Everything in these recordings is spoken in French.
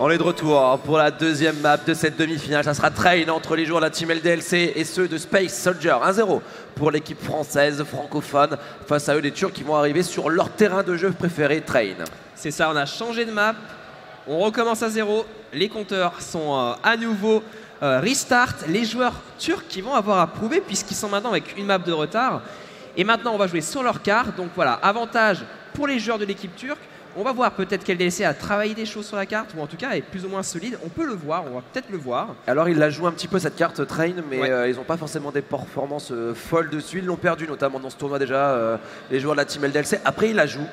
On est de retour pour la deuxième map de cette demi-finale. Ça sera Train entre les joueurs de la Team LDLC et ceux de Space Soldier. 1-0 pour l'équipe française francophone. Face à eux, des Turcs qui vont arriver sur leur terrain de jeu préféré, Train. C'est ça, on a changé de map. On recommence à 0. Les compteurs sont à nouveau restart. Les joueurs turcs qui vont avoir à prouver puisqu'ils sont maintenant avec une map de retard. Et maintenant, on va jouer sur leur carte. Donc voilà, avantage pour les joueurs de l'équipe turque. On va voir peut-être qu'LDLC a travaillé des choses sur la carte, ou en tout cas est plus ou moins solide. On peut le voir, on va peut-être le voir. Alors il la joue un petit peu cette carte Train, mais ouais. ils n'ont pas forcément des performances folles dessus. Ils l'ont perdu notamment dans ce tournoi déjà, les joueurs de la Team LDLC. Après ils la jouent.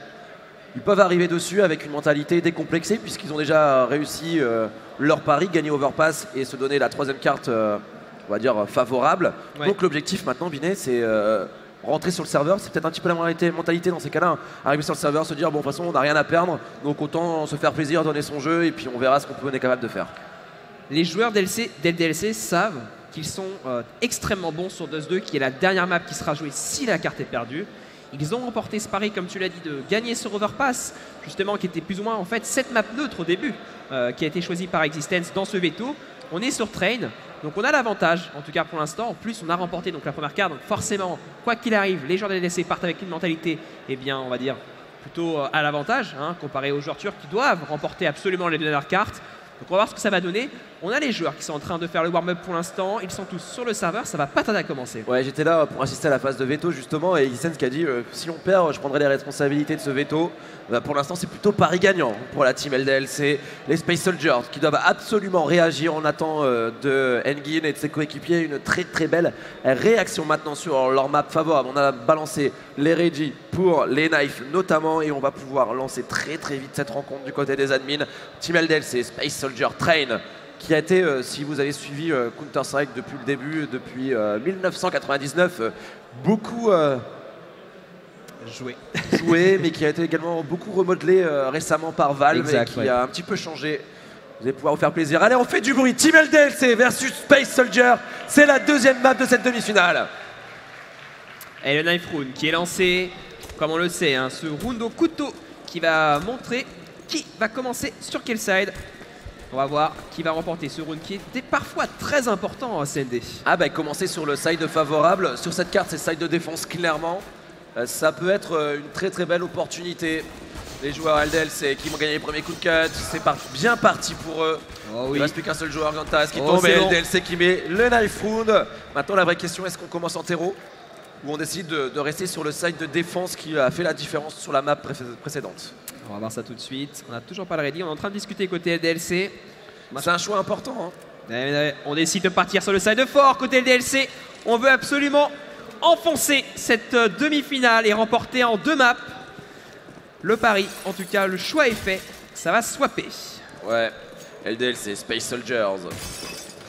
Ils peuvent arriver dessus avec une mentalité décomplexée puisqu'ils ont déjà réussi leur pari, gagner Overpass et se donner la troisième carte, on va dire, favorable. Ouais. Donc l'objectif maintenant, Binet, c'est... rentrer sur le serveur, c'est peut-être un petit peu la mentalité dans ces cas-là. Hein. Arriver sur le serveur, se dire bon, de toute façon, on n'a rien à perdre, donc autant se faire plaisir, donner son jeu, et puis on verra ce qu'on est capable de faire. Les joueurs d'LDLC savent qu'ils sont extrêmement bons sur Dust 2, qui est la dernière map qui sera jouée si la carte est perdue. Ils ont remporté ce pari, comme tu l'as dit, de gagner sur Overpass, justement, qui était plus ou moins en fait cette map neutre au début, qui a été choisie par Existence dans ce veto. On est sur Train. Donc on a l'avantage, en tout cas pour l'instant. En plus, on a remporté donc la première carte. Donc forcément, quoi qu'il arrive, les joueurs de LDLC partent avec une mentalité, eh bien, on va dire, plutôt à l'avantage, hein, comparé aux joueurs turcs qui doivent remporter absolument les deux dernières cartes. Donc on va voir ce que ça va donner. On a les joueurs qui sont en train de faire le warm-up pour l'instant. Ils sont tous sur le serveur. Ça va pas tarder à commencer. Ouais, j'étais là pour assister à la phase de veto justement. Et Existence qui a dit si on perd, je prendrai les responsabilités de ce veto. Bah, pour l'instant, c'est plutôt pari gagnant pour la Team LDLC. Les Space Soldiers qui doivent absolument réagir. On attend de Engin et de ses coéquipiers une très très belle réaction maintenant sur leur map favorable. On a balancé les Reggie pour les Knives notamment. Et on va pouvoir lancer très très vite cette rencontre du côté des admins. Team LDLC, Space Soldier, Train, qui a été, si vous avez suivi Counter-Strike depuis le début, depuis 1999, beaucoup joué, mais qui a été également beaucoup remodelé récemment par Valve, exact, et qui a un petit peu changé. Vous allez pouvoir vous faire plaisir. Allez, on fait du bruit. Team LDLC versus Space Soldier. C'est la deuxième map de cette demi-finale. Et le Knife Rune qui est lancé, comme on le sait, hein, ce round au couteau qui va montrer qui va commencer sur quel side. On va voir qui va remporter ce round qui était parfois très important en CND. Ah bah commencer sur le side favorable. Sur cette carte, c'est side de défense clairement. Ça peut être une très très belle opportunité. Les joueurs LDLC qui vont gagner les premiers coups de cut. C'est bien parti pour eux. Oh oui. Il ne reste plus qu'un seul joueur, Gantas, qui tombe et LDLC qui met le knife round. Maintenant la vraie question, est-ce qu'on commence en terreau ou on décide de rester sur le side de défense qui a fait la différence sur la map précédente? On va voir ça tout de suite. On n'a toujours pas le ready. On est en train de discuter côté LDLC. C'est un choix important. Hein. On décide de partir sur le side fort côté LDLC. On veut absolument enfoncer cette demi-finale et remporter en 2 maps. Le pari, en tout cas, le choix est fait. Ça va swapper. Ouais, LDLC, Space Soldiers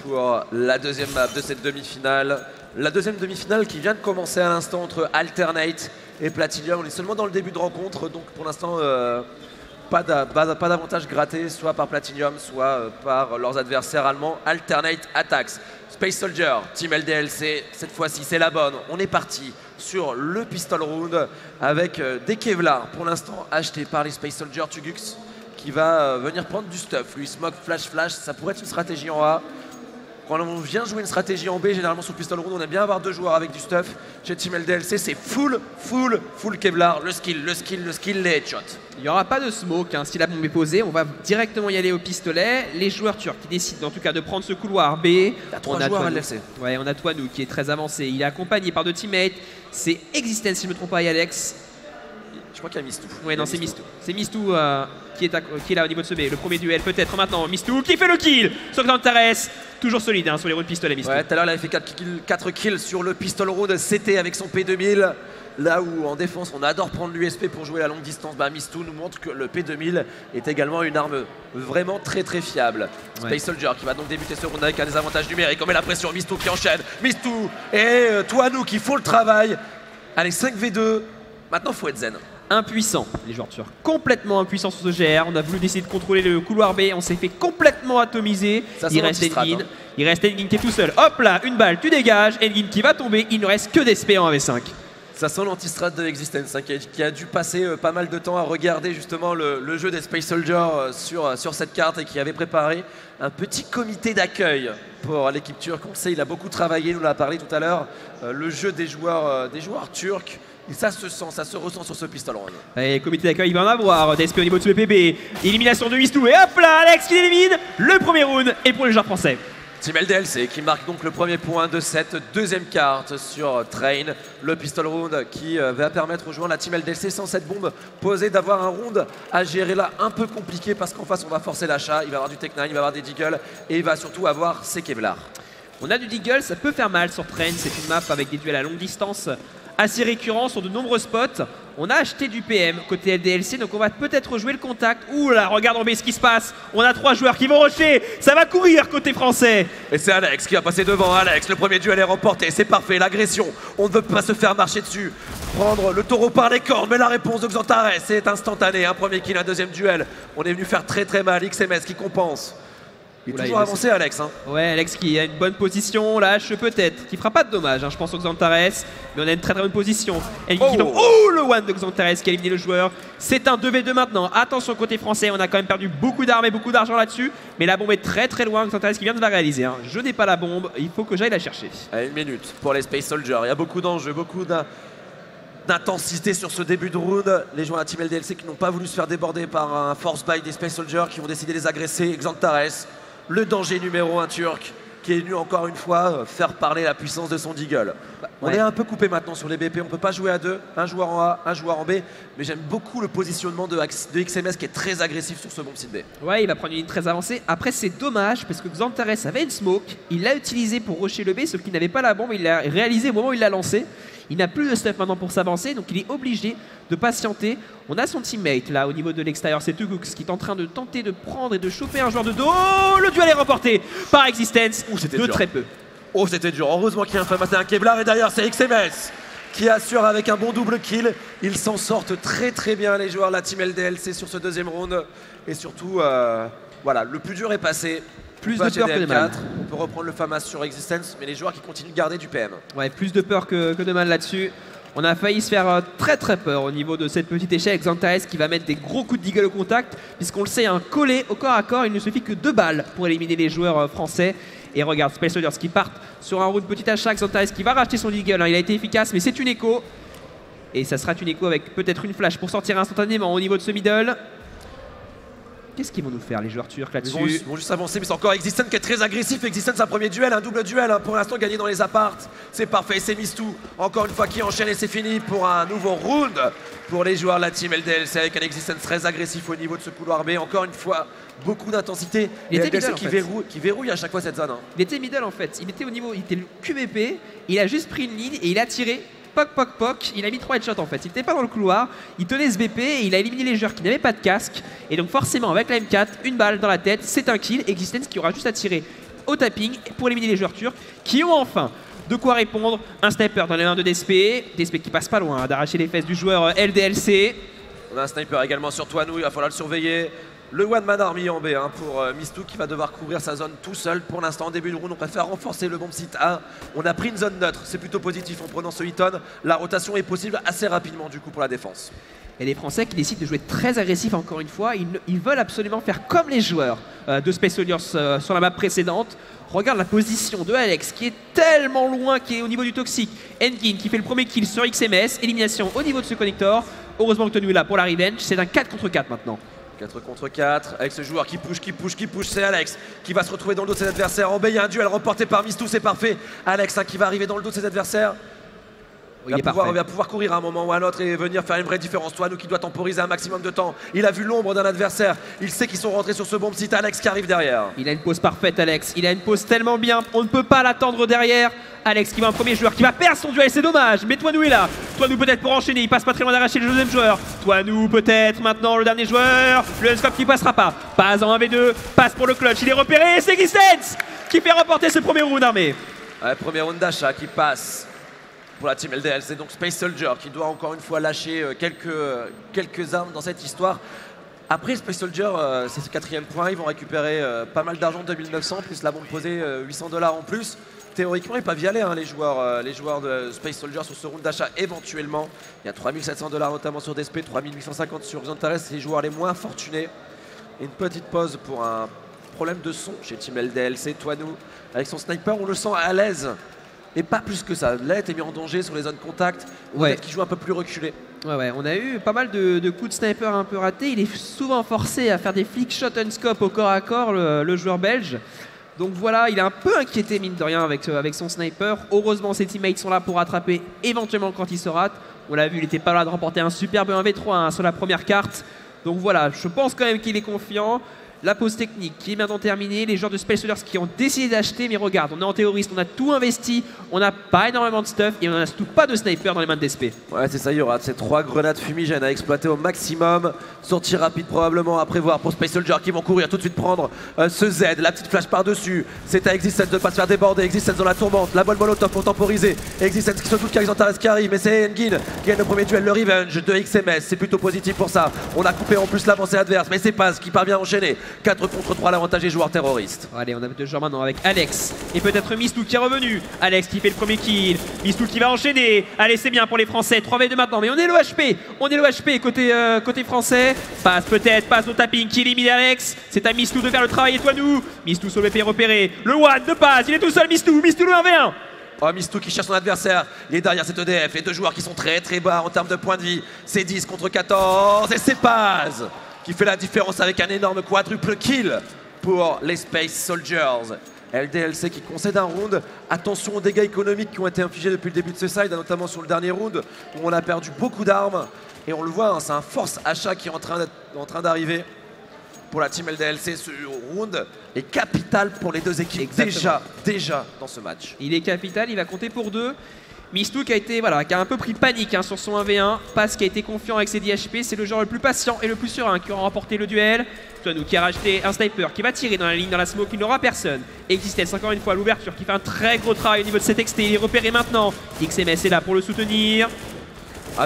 pour la deuxième map de cette demi-finale. La deuxième demi-finale qui vient de commencer à l'instant entre Alternate et Platinum. On est seulement dans le début de rencontre, donc pour l'instant, pas d'avantage gratté, soit par Platinum, soit par leurs adversaires allemands. Alternate Attacks. Space Soldier, Team LDLC, cette fois-ci c'est la bonne. On est parti sur le pistol round avec des Kevlar pour l'instant achetés par les Space Soldier. Tugux qui va venir prendre du stuff. Lui, smoke, flash, ça pourrait être une stratégie en A. Quand on vient jouer une stratégie en B, généralement sur pistol round, on aime bien avoir 2 joueurs avec du stuff. Chez Team LDLC, c'est full Kevlar, le skill, les headshots. Il n'y aura pas de smoke, hein. Si la bombe est posée, on va directement y aller au pistolet. Les joueurs turcs qui décident en tout cas de prendre ce couloir B. Il y a 3 joueurs à LDLC. Ouais, on a Twanou qui est très avancé. Il est accompagné par 2 teammates. C'est Existence, si je ne me trompe pas, et Alex. Je crois qu'il y a Mistou. Ouais, non, c'est Mistou. C'est Mistou qui est là au niveau de ce B. Le premier duel peut-être maintenant. Mistou qui fait le kill sur Xantares. Toujours solide hein, sur les rounds pistolet, Mistou. Ouais, tout à l'heure, il avait fait 4 kills sur le pistol round CT avec son P2000. Là où en défense, on adore prendre l'USP pour jouer à longue distance. Bah, Mistou nous montre que le P2000 est également une arme vraiment très fiable. Ouais. Space Soldier qui va donc débuter ce round avec un désavantage numérique. On met la pression. Mistou qui enchaîne. Mistou et Twanou qui font le travail. Allez, 5v2. Maintenant, il faut être zen. Impuissant, les joueurs turcs. Complètement impuissants sur ce GR. On a voulu décider de contrôler le couloir B. On s'est fait complètement atomiser. Ça, il reste Engin. Il reste Engin qui est tout seul. Hop là, une balle, tu dégages. Engin qui va tomber. Il ne reste que des SP en AV5. Ça sent l'anti-strat de Existence, hein, qui a dû passer pas mal de temps à regarder justement le jeu des Space Soldiers sur cette carte et qui avait préparé un petit comité d'accueil pour l'équipe turque. On sait, il a beaucoup travaillé, nous l'a parlé tout à l'heure, le jeu des joueurs turcs. Et ça se sent, ça se ressent sur ce pistol round. Et comité d'accueil, il va en avoir. DSP au niveau de ce PPB. Élimination de Mistou. Et hop là, Alex qui élimine le premier round. Et pour les joueurs français. Team LDLC qui marque donc le premier point de cette deuxième carte sur Train. Le pistol round qui va permettre aux joueurs de la Team LDLC sans cette bombe posée d'avoir un round à gérer là un peu compliqué parce qu'en face on va forcer l'achat. Il va y avoir du Tech 9, il va y avoir des Deagle et il va surtout avoir ses Kevlar. On a du Deagle, ça peut faire mal sur Train. C'est une map avec des duels à longue distance assez récurrents sur de nombreux spots. On a acheté du PM côté LDLC, donc on va peut-être jouer le contact. Ouh là, regarde ce qui se passe. On a 3 joueurs qui vont rusher. Ça va courir côté français. Et c'est Alex qui va passer devant. Alex, le premier duel est remporté. C'est parfait, l'agression. On ne veut pas se faire marcher dessus. Prendre le taureau par les cornes. Mais la réponse de Xantares, c'est instantané. Un premier kill, un deuxième duel. On est venu faire très très mal. XMS qui compense. Il est toujours avancé, Alex. Hein. Ouais, Alex qui a une bonne position, lâche peut-être, qui fera pas de dommage, hein, je pense au Xantares, mais on a une très très bonne position. Oh, le one de Xantares qui a éliminé le joueur. C'est un 2v2 maintenant. Attention côté français, on a quand même perdu beaucoup d'armes et beaucoup d'argent là-dessus, mais la bombe est très très loin. Xantares qui vient de la réaliser. Hein. Je n'ai pas la bombe, il faut que j'aille la chercher. Allez, 1 minute pour les Space Soldiers. Il y a beaucoup d'enjeux, beaucoup d'intensité sur ce début de round. Les joueurs de la Team LDLC qui n'ont pas voulu se faire déborder par un force buy des Space Soldiers qui vont décider de les agresser. Xantares, le danger numéro 1 turc, qui est venu encore une fois faire parler la puissance de son Deagle. On est un peu coupé maintenant sur les BP, on ne peut pas jouer à deux, un joueur en A, un joueur en B, mais j'aime beaucoup le positionnement de XMS qui est très agressif sur ce bomb site B. Ouais, il va prendre une ligne très avancée. Après, c'est dommage parce que Xantares avait une smoke, il l'a utilisé pour rusher le B, sauf qu'il n'avait pas la bombe, il l'a réalisé au moment où il l'a lancé. Il n'a plus de stuff maintenant pour s'avancer, donc il est obligé de patienter. On a son teammate là au niveau de l'extérieur, c'est Tugux qui est en train de tenter de prendre et de choper un joueur de dos. Le duel est remporté par Existence de très peu. Oh, c'était dur. Heureusement qu'il y a un Kevlar et derrière c'est XMS qui assure avec un bon double kill. Ils s'en sortent très très bien les joueurs de la Team LDLC sur ce deuxième round. Et surtout, voilà, le plus dur est passé. Plus de peur que de mal. On peut reprendre le FAMAS sur Existence, mais les joueurs qui continuent de garder du PM. Ouais, plus de peur que de mal là-dessus. On a failli se faire très très peur au niveau de cette petite échelle. Xantares qui va mettre des gros coups de Deagle au contact, puisqu'on le sait, un collé au corps à corps, il ne suffit que 2 balles pour éliminer les joueurs français. Et regarde, Space Soldiers qui partent sur un round petit achat. Xantares qui va racheter son Deagle, hein. Il a été efficace, mais c'est une écho. Et ça sera une écho avec peut-être une flash pour sortir instantanément au niveau de ce middle. Qu'est-ce qu'ils vont nous faire les joueurs turcs là-dessus? Ils vont juste avancer, mais c'est encore Existence qui est très agressif. Existence, un premier duel, un double duel hein, pour l'instant gagné dans les apparts. C'est parfait, c'est Mistou encore une fois qui enchaîne et c'est fini pour un nouveau round pour les joueurs de la Team LDLC avec un Existence très agressif au niveau de ce couloir B. Encore une fois, beaucoup d'intensité. Il était middle, qui verrouille à chaque fois cette zone. Hein. Il était middle en fait, il était au niveau, il était le QVP, il a juste pris une ligne et il a tiré. Poc, poc, poc, il a mis 3 headshots en fait. Il n'était pas dans le couloir, il tenait ce BP et il a éliminé les joueurs qui n'avaient pas de casque. Et donc forcément avec la M4, une balle dans la tête, c'est un kill. Existence qui aura juste à tirer au tapping pour éliminer les joueurs turcs qui ont enfin de quoi répondre. Un sniper dans les mains de DSP, DSP qui passe pas loin d'arracher les fesses du joueur LDLC. On a un sniper également sur Toinou, il va falloir le surveiller. Le One Man Army en B hein, pour Mistou qui va devoir couvrir sa zone tout seul pour l'instant. En début de round, on préfère renforcer le bomb site A. On a pris une zone neutre, c'est plutôt positif en prenant ce hit-on. La rotation est possible assez rapidement du coup pour la défense. Et les Français qui décident de jouer très agressif encore une fois, ils veulent absolument faire comme les joueurs de Space Soldiers sur la map précédente. Regarde la position de Alex qui est tellement loin, qui est au niveau du toxique. Engin qui fait le premier kill sur XMS, élimination au niveau de ce connector. Heureusement que Tonu est là pour la revenge, c'est un 4 contre 4 maintenant. 4 contre 4, avec ce joueur qui push, c'est Alex qui va se retrouver dans le dos de ses adversaires. En B, il y a un duel remporté par Mistou, c'est parfait. Alex hein, qui va arriver dans le dos de ses adversaires. Il va pouvoir courir à un moment ou à un autre et venir faire une vraie différence. Toi, nous qui doit temporiser un maximum de temps. Il a vu l'ombre d'un adversaire. Il sait qu'ils sont rentrés sur ce bomb site. Alex qui arrive derrière. Il a une pause parfaite, Alex. Il a une pause tellement bien. On ne peut pas l'attendre derrière. Alex qui va un premier joueur qui va perdre son duel. C'est dommage. Mais Toinou est là. Toinou peut-être pour enchaîner. Il passe pas très loin d'arracher le deuxième joueur. Toinou peut-être maintenant le dernier joueur. Le scope qui passera pas. Pas en 1v2. Passe pour le clutch. Il est repéré. C'est Existence qui fait remporter ce premier round armé. Ouais, premier round d'achat qui passe. Pour la Team LDLC, donc Space Soldier qui doit encore une fois lâcher quelques armes dans cette histoire. Après Space Soldier, c'est ce 4e point, ils vont récupérer pas mal d'argent, 2900, plus la bombe posée, $800 en plus. théoriquement, ils peuvent y aller, hein, les joueurs de Space Soldier sur ce round d'achat éventuellement. Il y a 3700 $ notamment sur DSP, 3850 sur Xantares, c'est les joueurs les moins fortunés. Et une petite pause pour un problème de son chez Team LDLC. Toinou, avec son sniper, on le sent à l'aise. Et pas plus que ça. Là, il est mis en danger sur les zones contact. Peut-être qu'il joue un peu plus reculé. Ouais, on a eu pas mal de coups de sniper un peu ratés. Il est souvent forcé à faire des flick shot on scope au corps à corps, le joueur belge. Donc voilà, il est un peu inquiété mine de rien avec son sniper. Heureusement, ses teammates sont là pour rattraper éventuellement quand il se rate. On l'a vu, il était pas là de remporter un superbe 1v3 hein, sur la première carte. Donc voilà, je pense quand même qu'il est confiant. La pause technique qui est maintenant terminée, les joueurs de Space Soldiers qui ont décidé d'acheter, mais regarde, on est en terroriste, on a tout investi, on n'a pas énormément de stuff et on n'a surtout pas de sniper dans les mains de DSP. Ouais, c'est ça, il y aura ces 3 grenades fumigènes à exploiter au maximum. Sortie rapide probablement à prévoir pour Space Soldier qui vont courir tout de suite prendre ce Z, la petite flash par-dessus. C'est à Existence de ne pas se faire déborder, Existence dans la tourmente, la bonne molotov pour temporiser. Existence qui se doute qu'Alexantares qui arrive, mais c'est Engin qui gagne le premier duel, le revenge de XMS, c'est plutôt positif pour ça. On a coupé en plus l'avancée adverse, mais c'est Paz qui parvient à enchaîner. 4 contre 3, l'avantage des joueurs terroristes. Allez, on a 2 joueurs maintenant avec Alex et peut-être Mistou qui est revenu. Alex qui fait le premier kill, Mistou qui va enchaîner. Allez, c'est bien pour les Français, 3v2 maintenant, mais on est l'OHP côté français. Passe peut-être, passe au tapping qui élimine Alex. C'est à Mistou de faire le travail et toi nous. Mistou sur le BP repéré, le one de passe, il est tout seul Mistou le 1v1. Oh, Mistou qui cherche son adversaire, il est derrière cette EDF, les 2 joueurs qui sont très bas en termes de points de vie. C'est 10 contre 14 et c'est Paz qui fait la différence avec un énorme quadruple kill pour les Space Soldiers. LDLC qui concède un round. Attention aux dégâts économiques qui ont été infligés depuis le début de ce side, notamment sur le dernier round où on a perdu beaucoup d'armes. Et on le voit, hein, c'est un force achat qui est en train d'arriver pour la team LDLC. Ce round est capital pour les 2 équipes déjà dans ce match. Il est capital, il va compter pour 2. Mistou qui a un peu pris panique hein, sur son 1v1. Paz qui a été confiant avec ses 10 HP, c'est le joueur le plus patient et le plus serein qui aura remporté le duel. Toinou qui a racheté un sniper qui va tirer dans la ligne, dans la smoke, il n'aura personne. Existence encore une fois à l'ouverture qui fait un très gros travail au niveau de cet XT, il est repéré maintenant. XMS est là pour le soutenir.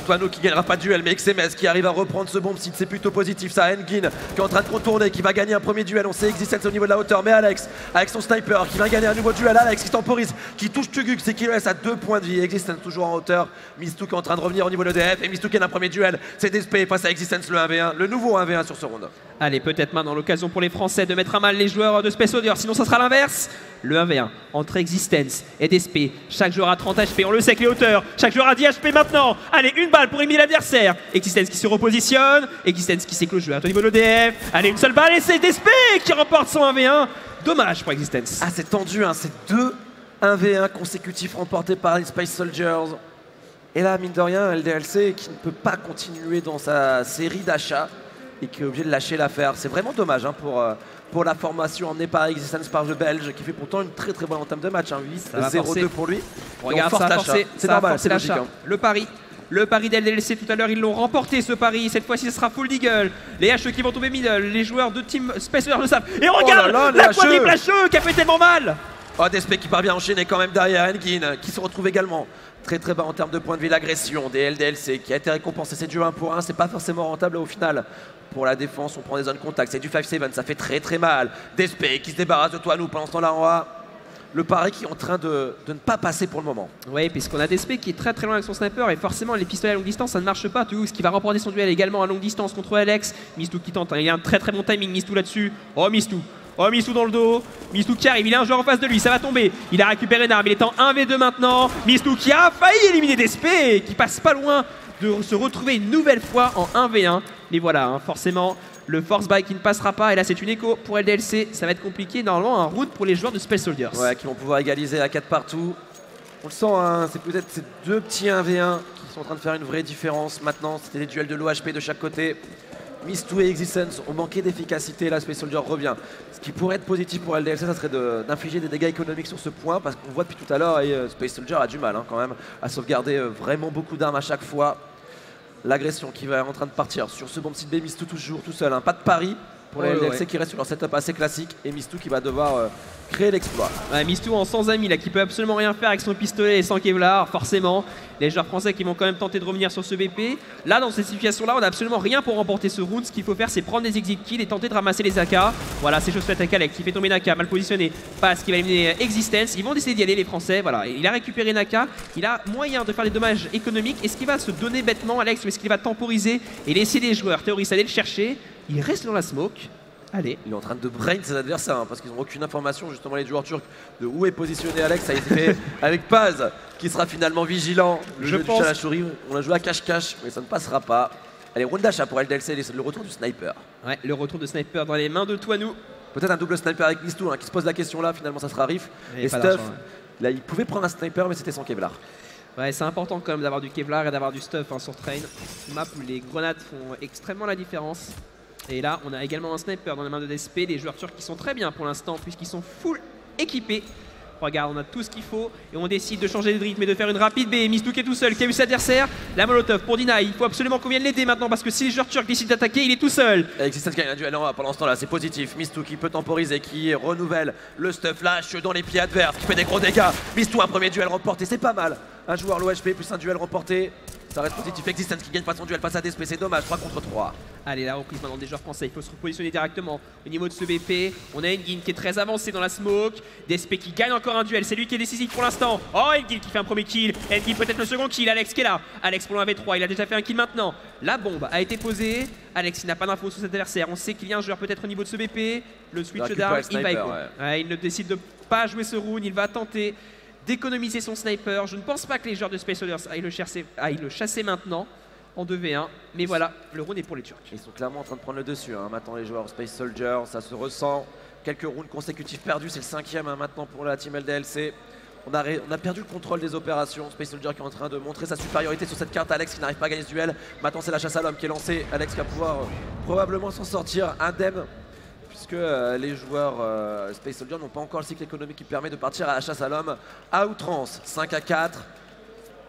Toinou qui gagnera pas de duel, mais XMS qui arrive à reprendre ce bomb site, c'est plutôt positif ça. Engin qui est en train de contourner, qui va gagner un premier duel, on sait Existence au niveau de la hauteur, mais Alex avec son sniper qui va gagner un nouveau duel. Alex qui temporise, qui touche Tuguk, c'est qui le laisse à 2 points de vie. Existence toujours en hauteur, Mistou qui est en train de revenir au niveau de l'EDF et Mistou qui gagne un premier duel. C'est DSP face à Existence, le 1v1, le nouveau 1v1 sur ce round. Allez, peut-être maintenant l'occasion pour les Français de mettre à mal les joueurs de Space Soldier, sinon ça sera l'inverse. Le 1v1 entre Existence et DSP. Chaque joueur a 30 HP, on le sait avec les hauteurs. Chaque joueur a 10 HP maintenant. Allez, une balle pour éliminer l'adversaire. Existence qui se repositionne. Existence qui sait que le joueur est au niveau de l'EDF. Allez, une seule balle et c'est DSP qui remporte son 1v1. Dommage pour Existence. Ah, c'est tendu, hein, c'est 2 1v1 consécutifs remportés par les Space Soldiers. Et là, mine de rien, LDLC qui ne peut pas continuer dans sa série d'achats et qui est obligé de lâcher l'affaire. C'est vraiment dommage hein, pour la formation emmenée par Existence par le Belge qui fait pourtant une très bonne entame de match. Hein, 8-0-2 pour lui. Regarde, ça a forcé, c'est normal, c'est l'achat. hein. Le pari d'LDLC tout à l'heure, ils l'ont remporté ce pari. Cette fois-ci, ce sera full deagle. Les HE qui vont tomber middle, les joueurs de Team Space Soldier le savent. Et regarde la quadruple HE qui a fait tellement mal. Oh, DSP qui parvient à enchaîner quand même derrière Engin qui se retrouve également très bas en termes de points de vie. L'agression des LDLC qui a été récompensée, c'est du 1 pour 1, c'est pas forcément rentable au final. Pour la défense, on prend des zones contact, c'est du 5-7, ça fait très mal. DSP qui se débarrasse de Toinou pendant ce temps-là en A. Le pari qui est en train de ne pas passer pour le moment. Oui, puisqu'on a DSP qui est très loin avec son sniper et forcément les pistolets à longue distance ça ne marche pas. Toulouse qui va remporter son duel également à longue distance contre Alex. Mistou qui tente, hein. Il y a un très bon timing Mistou là-dessus. Oh Mistou dans le dos. Mistou qui arrive, il a un joueur en face de lui, ça va tomber. Il a récupéré une arme, il est en 1v2 maintenant. Mistou qui a failli éliminer DSP, qui passe pas loin de se retrouver une nouvelle fois en 1v1. Et voilà, hein, forcément, le force buy qui ne passera pas. Et là, c'est une écho pour LDLC. Ça va être compliqué. Normalement, un route pour les joueurs de Space Soldiers. Ouais, qui vont pouvoir égaliser à 4 partout. On le sent, hein, c'est peut-être ces 2 petits 1v1 qui sont en train de faire une vraie différence. Maintenant, c'était des duels de l'OHP de chaque côté. Mistou et Existence ont manqué d'efficacité. Là, Space Soldier revient. Ce qui pourrait être positif pour LDLC, ça serait d'infliger des dégâts économiques sur ce point. Parce qu'on voit depuis tout à l'heure, Space Soldier a du mal hein, quand même à sauvegarder vraiment beaucoup d'armes à chaque fois. L'agression qui va en train de partir sur ce bon petit B. Mistou toujours tout seul, hein. Pas de pari. pour les LDLC qui restent sur leur setup assez classique et Mistou qui va devoir créer l'exploit. Ouais, Mistou en sans amis là, qui peut absolument rien faire avec son pistolet et sans Kevlar, forcément. Les joueurs français qui vont quand même tenter de revenir sur ce BP. Là, dans cette situation-là, on n'a absolument rien pour remporter ce round. Ce qu'il faut faire, c'est prendre des exit kills et tenter de ramasser les AK. Voilà, c'est chose faite avec Alex qui fait tomber Naka, mal positionné. Passe qui va éliminer Existence. Ils vont décider d'y aller, les Français. Voilà, il a récupéré Naka. Il a moyen de faire des dommages économiques. Est-ce qu'il va se donner bêtement, Alex, ou est-ce qu'il va temporiser et laisser les joueurs terroristes aller le chercher? Il reste dans la smoke. Allez. Il est en train de brain ses adversaires parce qu'ils n'ont aucune information, justement, les joueurs turcs, de où est positionné Alex. Ça a été fait avec Paz qui sera finalement vigilant. Le jeu du chat à la souris, on a joué à cache-cache, mais ça ne passera pas. Allez, round d'achat pour LDLC, le retour du sniper. Ouais, le retour de sniper dans les mains de Toinou. Peut-être un double sniper avec Mistou qui se pose la question là, finalement ça sera Riff. Et Stuff, là il pouvait prendre un sniper, mais c'était sans Kevlar. Ouais, c'est important quand même d'avoir du Kevlar et d'avoir du stuff sur Train. Une map où les grenades font extrêmement la différence. Et là, on a également un sniper dans les mains de DSP. Les joueurs turcs qui sont très bien pour l'instant puisqu'ils sont full équipés. Regarde, on a tout ce qu'il faut et on décide de changer de rythme et de faire une rapide B. Mistou qui est tout seul, qui a vu ses adversaires. La molotov pour Deny. Il faut absolument qu'on vienne l'aider maintenant parce que si les joueurs turcs décident d'attaquer, il est tout seul. Existence qui a un duel pendant ce temps-là, c'est positif. Mistou qui peut temporiser, qui renouvelle le stuff lâche dans les pieds adverses, qui fait des gros dégâts. Mistou, un premier duel remporté, c'est pas mal. Un joueur low HP plus un duel remporté. Ça reste positif. Existence qui gagne pas son duel face à DSP, c'est dommage, 3 contre 3. Allez, la reprise maintenant des joueurs français, il faut se repositionner directement au niveau de ce BP. On a Engin qui est très avancé dans la smoke. DSP qui gagne encore un duel, c'est lui qui est décisif pour l'instant. Oh, Engin qui fait un premier kill. Engin peut-être le second kill. Alex qui est là. Alex pour l'AV3, il a déjà fait un kill maintenant. La bombe a été posée. Alex il n'a pas d'infos sur ses adversaires. On sait qu'il y a un joueur peut-être au niveau de ce BP. Le switch d'arme, il va il ne décide de pas jouer ce round, il va tenter d'économiser son sniper. Je ne pense pas que les joueurs de Space Soldiers aillent le chasser maintenant en 2v1. Mais voilà, le round est pour les Turcs. Ils sont clairement en train de prendre le dessus. Maintenant les joueurs Space Soldiers, ça se ressent. Quelques rounds consécutifs perdus, c'est le 5e maintenant pour la team LDLC. On a perdu le contrôle des opérations. Space Soldier qui est en train de montrer sa supériorité sur cette carte. Alex qui n'arrive pas à gagner ce duel. Maintenant c'est la chasse à l'homme qui est lancée. Alex qui va pouvoir probablement s'en sortir indemne, puisque les joueurs Space Soldier n'ont pas encore le cycle économique qui permet de partir à la chasse à l'homme à outrance. 5 à 4.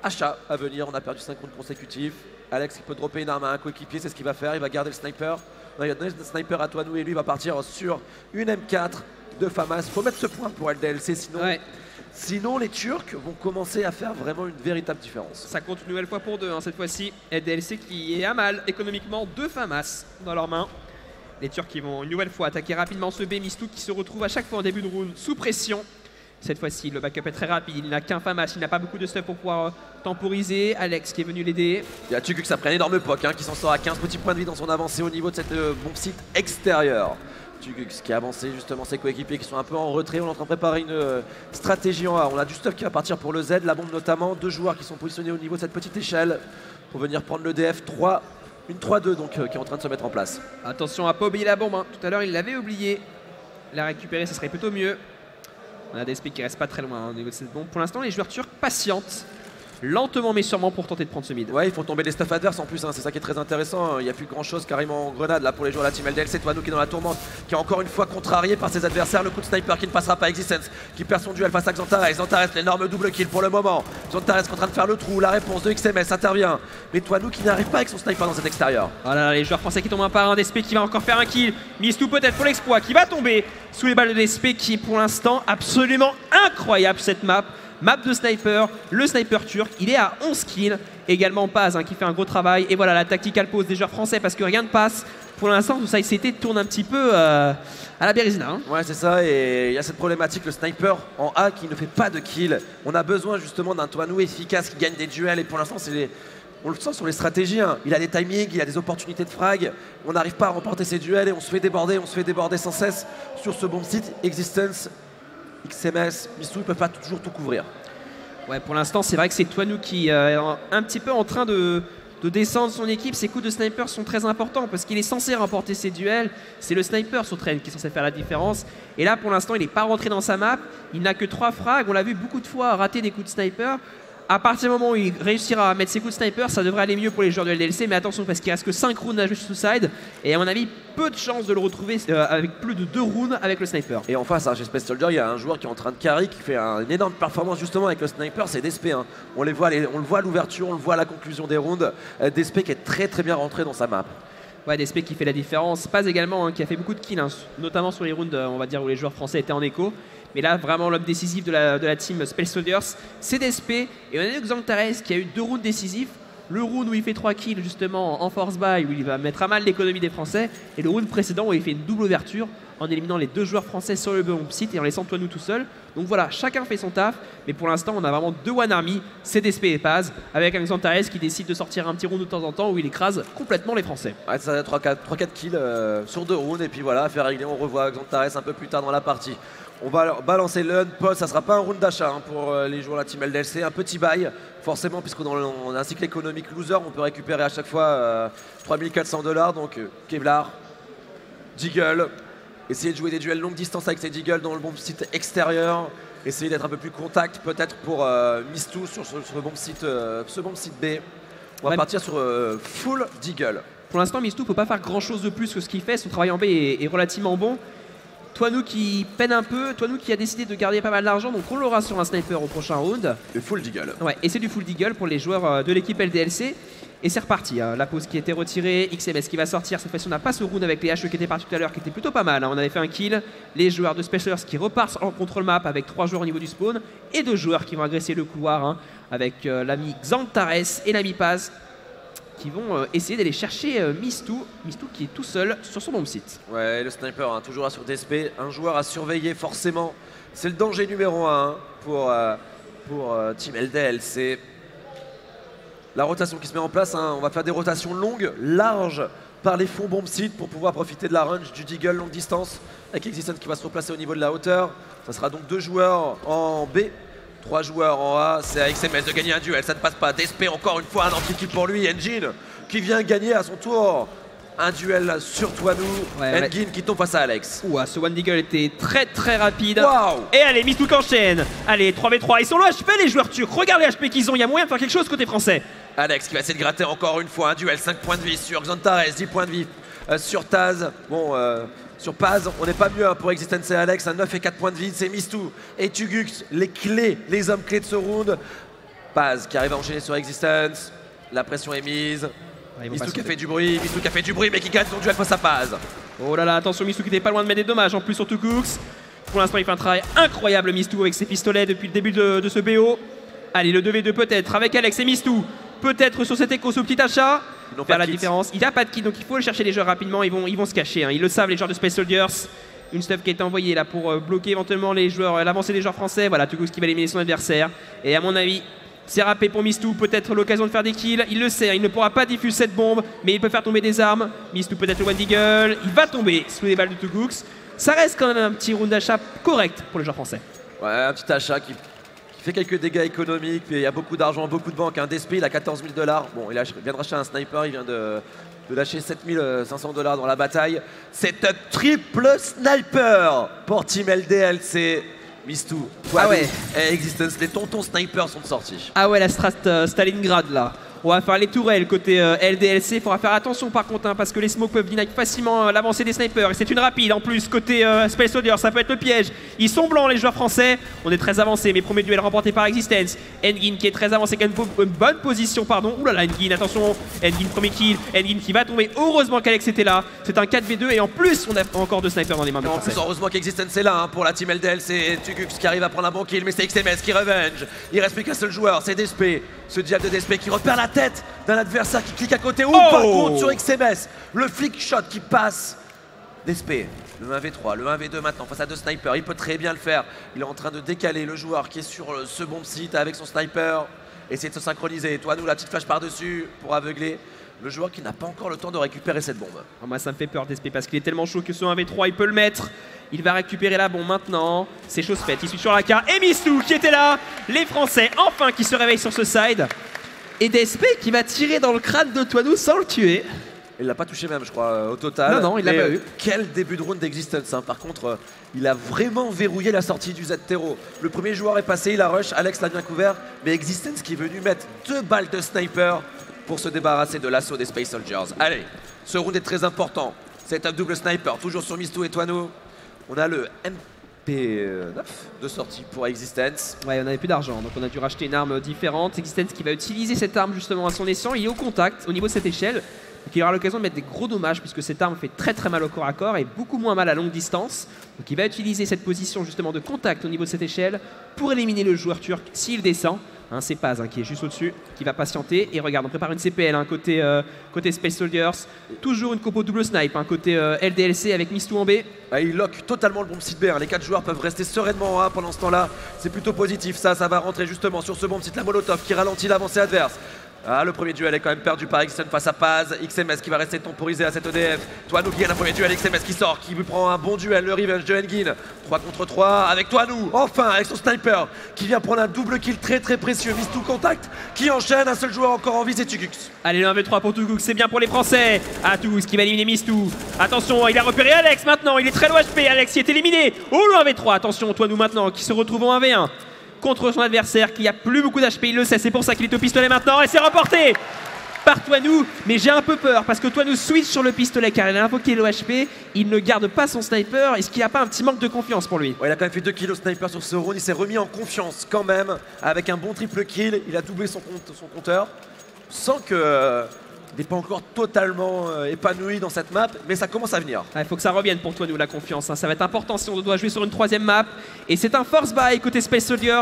Achat à venir, on a perdu 5 rounds consécutifs. Alex qui peut dropper une arme à un coéquipier, c'est ce qu'il va faire, il va garder le sniper. Il va donner le sniper à Toinou et lui va partir sur une M4 de Famas. Il faut mettre ce point pour LDLC, sinon les Turcs vont commencer à faire vraiment une véritable différence. Ça compte une nouvelle fois pour 2 cette fois-ci. LDLC qui est à mal économiquement, 2 Famas dans leurs mains. Les Turcs qui vont une nouvelle fois attaquer rapidement ce B. Mistou qui se retrouve à chaque fois en début de round sous pression. Cette fois-ci, le backup est très rapide. Il n'a qu'un Famas, il n'a pas beaucoup de stuff pour pouvoir temporiser. Alex qui est venu l'aider. Il y a Tuguk, ça prend un énorme poc qui s'en sort à 15 petits points de vie dans son avancée au niveau de cette bombe site extérieure. Tuguk qui a avancé justement ses coéquipiers qui sont un peu en retrait. On est en train de préparer une stratégie en A. On a du stuff qui va partir pour le Z, la bombe notamment. 2 joueurs qui sont positionnés au niveau de cette petite échelle pour venir prendre le DF 3. Une 3-2 donc qui est en train de se mettre en place. Attention à pas oublier la bombe. Tout à l'heure il l'avait oublié. La récupérer, ce serait plutôt mieux. On a des SP qui restent pas très loin au niveau de cette bombe. Pour l'instant, les joueurs turcs patientent lentement mais sûrement pour tenter de prendre ce mid. Ouais, ils font tomber des stuff adverses en plus, c'est ça qui est très intéressant. Il n'y a plus grand chose carrément en grenade là pour les joueurs de la team LDLC. Toinou qui est dans la tourmente, qui est encore une fois contrarié par ses adversaires. Le coup de sniper qui ne passera pas. Existence qui perd son duel face à Xantares. Xantares, l'énorme double kill pour le moment. Xantares qui est en train de faire le trou. La réponse de XMS intervient. Mais Toinou qui n'arrive pas avec son sniper dans cet extérieur. Voilà, les joueurs français qui tombent un par un. DSP qui va encore faire un kill. Mistou peut-être pour l'exploit qui va tomber sous les balles de DSP qui est pour l'instant absolument incroyable cette map. Map de sniper, le sniper turc, il est à 11 kills. Également Paz qui fait un gros travail. Et voilà la tactical pause des joueurs français parce que rien ne passe. Pour l'instant, tout ça, il tourne un petit peu à la Bérésina. Ouais, c'est ça. Et il y a cette problématique, le sniper en A qui ne fait pas de kill. On a besoin justement d'un Toinou efficace qui gagne des duels. Et pour l'instant, on le sent sur les stratégies. Il a des timings, il a des opportunités de frag. On n'arrive pas à remporter ces duels et on se fait déborder sans cesse sur ce bon site. Existence, XMS, Mistou, ils ne peuvent pas toujours tout couvrir. Ouais, pour l'instant, c'est vrai que c'est Toinou qui est un petit peu en train de descendre son équipe. Ses coups de sniper sont très importants parce qu'il est censé remporter ses duels. C'est le sniper sur Train qui est censé faire la différence. Et là, pour l'instant, il n'est pas rentré dans sa map. Il n'a que 3 frags. On l'a vu beaucoup de fois rater des coups de sniper. À partir du moment où il réussira à mettre ses coups de sniper, ça devrait aller mieux pour les joueurs de LDLC. Mais attention parce qu'il reste que 5 rounds à jouer sur Suicide. Et à mon avis, peu de chances de le retrouver avec plus de 2 rounds avec le sniper. Et en face, chez Space Soldier, il y a un joueur qui est en train de carry, qui fait une énorme performance justement avec le sniper, c'est DSP. On le voit à l'ouverture, on le voit à la conclusion des rounds. DSP qui est très très bien rentré dans sa map. Ouais, DSP qui fait la différence. Paz également, qui a fait beaucoup de kills, notamment sur les rounds, on va dire, où les joueurs français étaient en écho. Mais là, vraiment, l'homme décisif de la team Space Soldiers, c'est DSP. Et on a eu Xantares qui a eu 2 rounds décisifs. Le round où il fait 3 kills, justement, en force buy, où il va mettre à mal l'économie des Français. Et le round précédent où il fait une double ouverture en éliminant les 2 joueurs français sur le bomb site et en laissant Toinou tout seul. Donc voilà, chacun fait son taf. Mais pour l'instant, on a vraiment 2 One Army, c'est DSP et Paz, avec un Xantares qui décide de sortir un petit round de temps en temps où il écrase complètement les Français. Ouais, ça a 3-4 kills sur 2 rounds. Et puis voilà, affaire réglée, on revoit Xantares un peu plus tard dans la partie. On va balancer le post, ça sera pas un round d'achat pour les joueurs de la team LDLC, un petit bail, forcément, puisqu'on a un cycle économique loser, on peut récupérer à chaque fois 3400 $, donc Kevlar, Deagle, essayer de jouer des duels longue distance avec ces Deagle dans le bomb site extérieur, essayer d'être un peu plus contact peut-être pour Mistou sur ce bomb site B. On va partir sur full Deagle. Pour l'instant, Mistou ne peut pas faire grand chose de plus que ce qu'il fait, son travail en B est relativement bon. Toinou qui peine un peu, Toinou qui a décidé de garder pas mal d'argent, donc on l'aura sur un sniper au prochain round. Et full Deagle. Ouais, et c'est du full Deagle pour les joueurs de l'équipe LDLC. Et c'est reparti, la pause qui était retirée, XMS qui va sortir, cette fois-ci on n'a pas ce round avec les HE qui était parti tout à l'heure, qui était plutôt pas mal, on avait fait un kill. Les joueurs de Specialers qui repartent en control map avec 3 joueurs au niveau du spawn, et 2 joueurs qui vont agresser le couloir, avec l'ami Xantares et l'ami Paz, qui vont essayer d'aller chercher Mistou qui est tout seul sur son bomb site. Ouais, le sniper, toujours sur DSP, un joueur à surveiller forcément. C'est le danger numéro 1 pour Team LDLC. La rotation qui se met en place, on va faire des rotations longues, larges, par les fonds bomb site pour pouvoir profiter de la range du Deagle longue distance, avec Existence qui va se replacer au niveau de la hauteur. Ça sera donc 2 joueurs en B. 3 joueurs en A, c'est à XMS de gagner un duel, ça ne passe pas. DSP encore une fois un anti-kill pour lui, Engine qui vient gagner à son tour un duel sur Toinou. Engine qui tombe face à Alex. Ouah, ce One Deagle était très très rapide. Wow. Et allez, Mistou qui enchaîne. Allez, 3v3, ils sont low HP les joueurs turcs, regarde les HP qu'ils ont, il y a moyen de faire quelque chose côté français. Alex qui va essayer de gratter encore une fois un duel, 5 points de vie sur Xantares, 10 points de vie sur Taz. Bon, sur Paz, on n'est pas mieux pour Existence et Alex, 9 et 4 points de vie, c'est Mistou et Tugux, les hommes clés de ce round. Paz qui arrive à enchaîner sur Existence, la pression est mise. Mistou qui a fait du bruit, mais qui gagne son duel face à Paz. Oh là là, attention Mistou qui n'était pas loin de mettre des dommages en plus sur Tugux. Pour l'instant il fait un travail incroyable Mistou avec ses pistolets depuis le début de ce BO. Allez, le 2v2 peut-être avec Alex et Mistou. Peut-être sur cet écho, ce petit achat. Faire la différence. Il n'y a pas de kit, donc il faut aller chercher les joueurs rapidement. Ils vont se cacher. Ils le savent, les joueurs de Space Soldiers. Une stuff qui a été envoyée là pour bloquer éventuellement les joueurs, l'avancée des joueurs français. Voilà, Tugux qui va éliminer son adversaire. Et à mon avis, c'est râpé pour Mistou. Peut-être l'occasion de faire des kills. Il le sait, il ne pourra pas diffuser cette bombe, mais il peut faire tomber des armes. Mistou peut-être le One Deagle. Il va tomber sous les balles de Tugux. Ça reste quand même un petit round d'achat correct pour les joueurs français. Ouais, un petit achat qui fait quelques dégâts économiques, puis il y a beaucoup d'argent, beaucoup de banques. Un DSP, il a 14 000 $. Bon, il vient de racheter un sniper, il vient de lâcher 7 500 $ dans la bataille. C'est un triple sniper pour Team LDLC. Mistou, et Existence, les tontons snipers sont sortis. Ah ouais, la strat Stalingrad là. On va faire les tourelles côté LDLC. Il faudra faire attention par contre, parce que les smokes peuvent deny facilement l'avancée des snipers. Et c'est une rapide en plus côté Space Soldier, ça peut être le piège. Ils sont blancs les joueurs français. On est très avancé, mais premier duel remporté par Existence. Engin qui est très avancé, qui a une bonne position, pardon. Ouh là là, Engin, attention. Engin premier kill. Engin qui va tomber. Heureusement qu'Alex était là. C'est un 4v2 et en plus on a encore 2 snipers dans les mains des Français. En plus, heureusement qu'Existence est là pour la team LDLC. Tugux qui arrive à prendre un bon kill, mais c'est XMS qui revenge. Il reste plus qu'un seul joueur, c'est DSP. Ce diable de DSP qui repère la tête d'un adversaire qui clique à côté. Par contre sur XMS, le flick shot qui passe. DSP, le 1v3, le 1v2 maintenant face à 2 snipers. Il peut très bien le faire. Il est en train de décaler le joueur qui est sur ce bomb site avec son sniper. Essayer de se synchroniser. Toi, nous, la petite flash par-dessus pour aveugler le joueur qui n'a pas encore le temps de récupérer cette bombe. Oh, moi, ça me fait peur DSP parce qu'il est tellement chaud que ce 1v3, il peut le mettre. Il va récupérer la bombe maintenant. C'est chose faite. Il suit sur la carte. Et Mistou qui était là. Les Français, enfin, qui se réveillent sur ce side. Et DSP qui va tirer dans le crâne de Toinou sans le tuer. Il l'a pas touché même, je crois, au total. Non, il l'a pas eu. Quel début de round d'Existence. Par contre, il a vraiment verrouillé la sortie du Z-Tero. Le premier joueur est passé, il a rush. Alex l'a bien couvert. Mais Existence qui est venu mettre 2 balles de sniper pour se débarrasser de l'assaut des Space Soldiers. Allez, ce round est très important. C'est un double sniper, toujours sur Mistou et Toinou. On a le MP9 de sortie pour Existence. Ouais, on n'avait plus d'argent, donc on a dû racheter une arme différente. Existence qui va utiliser cette arme justement à son escient. Il est au contact au niveau de cette échelle. Donc il aura l'occasion de mettre des gros dommages puisque cette arme fait très très mal au corps à corps et beaucoup moins mal à longue distance. Donc il va utiliser cette position justement de contact au niveau de cette échelle pour éliminer le joueur turc s'il descend. C'est Paz qui est juste au-dessus, qui va patienter. Et regarde, on prépare une CPL côté Space Soldiers. Toujours une compo double snipe côté LDLC avec Mistou en B. Il lock totalement le bomb site B. Les 4 joueurs peuvent rester sereinement en A pendant ce temps-là. C'est plutôt positif. Ça va rentrer justement sur ce bomb site. La Molotov qui ralentit l'avancée adverse. Le premier duel est quand même perdu par XN face à Paz. XMS qui va rester temporisé à cette EDF. Toinou qui gagne un premier duel. XMS qui sort, qui lui prend un bon duel. Le revenge de Engin. 3 contre 3 avec Toinou. Enfin, avec son sniper qui vient prendre un double kill très très précieux. Mistou contact qui enchaîne. Un seul joueur encore en vie, c'est Tugux. Allez, le 1v3 pour Tugux, c'est bien pour les Français. Tugux qui va éliminer Mistou. Attention, il a repéré Alex maintenant. Il est très low HP. Alex qui est éliminé. Oh, le 1v3. Attention, Toinou maintenant qui se retrouve en 1v1. Contre son adversaire qui a plus beaucoup d'HP, il le sait, c'est pour ça qu'il est au pistolet maintenant et c'est remporté par Toinou. Mais j'ai un peu peur parce que Toinou switch sur le pistolet car il a invoqué le HP, il ne garde pas son sniper. Est-ce qu'il n'y a pas un petit manque de confiance pour lui? Il a quand même fait 2 kills au sniper sur ce round, il s'est remis en confiance quand même avec un bon triple kill, il a doublé son compteur sans que... Il n'est pas encore totalement épanoui dans cette map, mais ça commence à venir. Il faut que ça revienne pour Toinou la confiance. Ça va être important si on doit jouer sur une 3ème map. Et c'est un force buy côté Space Soldiers.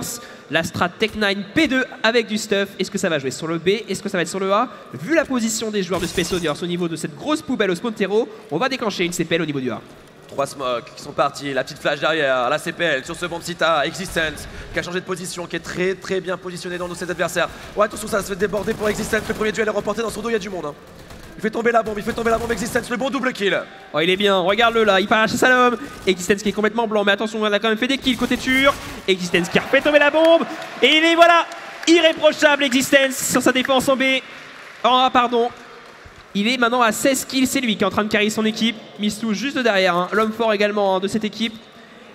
La strat Tech 9 P2 avec du stuff. Est-ce que ça va jouer sur le B? Est-ce que ça va être sur le A? Vu la position des joueurs de Space Soldiers au niveau de cette grosse poubelle au spawn terreau, on va déclencher une CPL au niveau du A. 3 smokes qui sont partis, la petite flash derrière, la CPL sur ce bomb site A, Existence qui a changé de position, qui est très très bien positionné dans nos sets adversaires. Attention, ça se fait déborder pour Existence, le premier duel est remporté dans son dos, il y a du monde. Il fait tomber la bombe, Existence, le bon double kill. Il est bien, regarde-le là, il part à chez Salom. Existence qui est complètement blanc, mais attention, on a quand même fait des kills côté turc. Existence qui a refait tomber la bombe. Et il est voilà, irréprochable Existence sur sa défense en B. Il est maintenant à 16 kills, c'est lui qui est en train de carry son équipe. Mistou juste derrière, l'homme fort également de cette équipe.